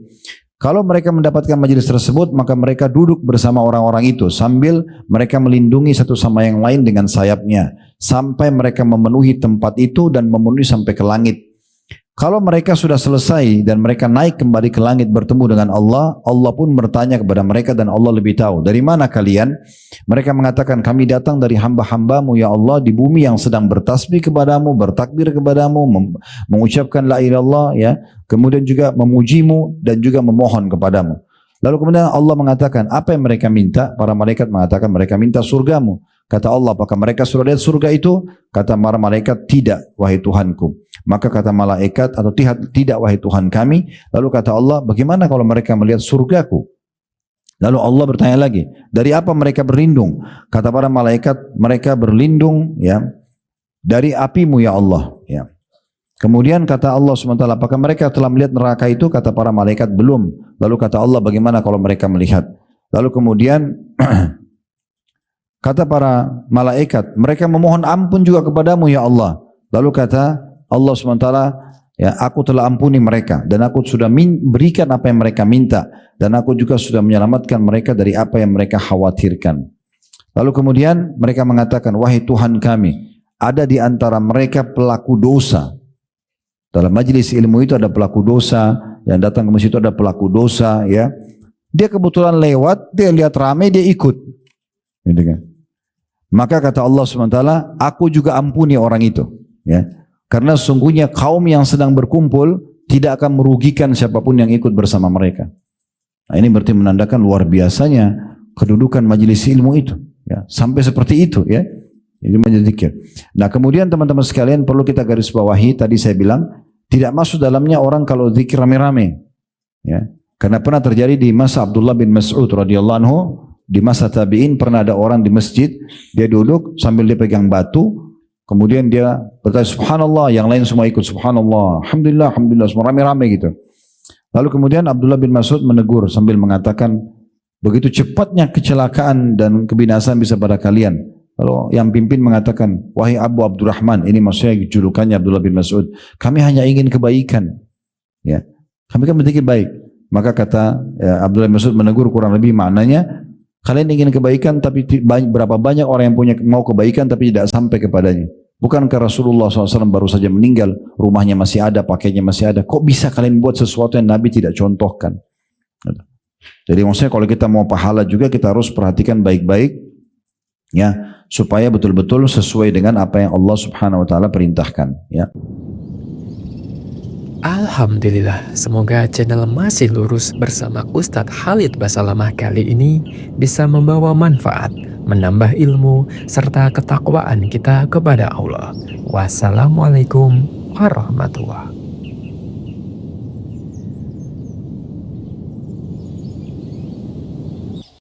Kalau mereka mendapatkan majelis tersebut, maka mereka duduk bersama orang-orang itu sambil mereka melindungi satu sama yang lain dengan sayapnya sampai mereka memenuhi tempat itu dan memenuhi sampai ke langit. Kalau mereka sudah selesai dan mereka naik kembali ke langit bertemu dengan Allah, Allah pun bertanya kepada mereka dan Allah lebih tahu. Dari mana kalian? Mereka mengatakan, kami datang dari hamba-hambamu ya Allah di bumi yang sedang bertasbih kepadamu, bertakbir kepadamu, mengucapkan la ilaha illallah, ya. Kemudian juga memujimu dan juga memohon kepadamu. Lalu kemudian Allah mengatakan, apa yang mereka minta? Para malaikat mengatakan, mereka minta surgamu. Kata Allah, apakah mereka sudah lihat surga itu? Kata para malaikat, tidak, wahai Tuhanku. Maka kata malaikat, atau tidak, wahai Tuhan kami. Lalu kata Allah, bagaimana kalau mereka melihat surgaku? Lalu Allah bertanya lagi, dari apa mereka berlindung? Kata para malaikat, mereka berlindung, ya, dari apimu ya Allah, ya. Kemudian kata Allah SWT, apakah mereka telah melihat neraka itu? Kata para malaikat, belum. Lalu kata Allah, bagaimana kalau mereka melihat? Lalu kemudian kata para malaikat, mereka memohon ampun juga kepadamu ya Allah. Lalu kata Allah SWT, ya, aku telah ampuni mereka dan aku sudah berikan apa yang mereka minta dan aku juga sudah menyelamatkan mereka dari apa yang mereka khawatirkan. Lalu kemudian mereka mengatakan, wahai Tuhan kami, ada di antara mereka pelaku dosa. Dalam majlis ilmu itu ada pelaku dosa, yang datang ke masjid itu ada pelaku dosa, ya. Dia kebetulan lewat, dia lihat ramai, dia ikut. Gitu kan. Maka kata Allah SWT, aku juga ampuni orang itu, ya. Karena sungguhnya kaum yang sedang berkumpul tidak akan merugikan siapapun yang ikut bersama mereka. Nah, ini berarti menandakan luar biasanya kedudukan majelis ilmu itu, ya. Sampai seperti itu, ya. Ini majelis zikir. Nah, kemudian teman-teman sekalian perlu kita garis bawahi, tadi saya bilang tidak masuk dalamnya orang kalau zikir rame-rame, ya. Karena pernah terjadi di masa Abdullah bin Mas'ud radhiyallahu anhu, di masa tabi'in pernah ada orang di masjid, dia duduk sambil dia pegang batu, kemudian dia berkata subhanallah, yang lain semua ikut subhanallah, alhamdulillah, alhamdulillah, semua rame-rame gitu. Lalu kemudian Abdullah bin Mas'ud menegur sambil mengatakan, begitu cepatnya kecelakaan dan kebinasaan bisa pada kalian. Lalu yang pimpin mengatakan, wahai Abu Abdurrahman, ini maksudnya julukannya Abdullah bin Mas'ud, kami hanya ingin kebaikan, ya. Kami kan berpikir baik. Maka kata Abdullah bin Mas'ud menegur kurang lebih maknanya, kalian ingin kebaikan tapi berapa banyak orang yang punya mau kebaikan tapi tidak sampai kepadanya. Bukankah Rasulullah SAW baru saja meninggal, rumahnya masih ada, pakainya masih ada. Kok bisa kalian buat sesuatu yang Nabi tidak contohkan? Jadi maksudnya kalau kita mau pahala juga kita harus perhatikan baik-baik, ya, supaya betul-betul sesuai dengan apa yang Allah Subhanahu wa taala perintahkan, ya. Alhamdulillah, semoga channel Masih Lurus bersama Ustadz Khalid Basalamah kali ini bisa membawa manfaat, menambah ilmu, serta ketakwaan kita kepada Allah. Wassalamualaikum warahmatullahi wabarakatuh.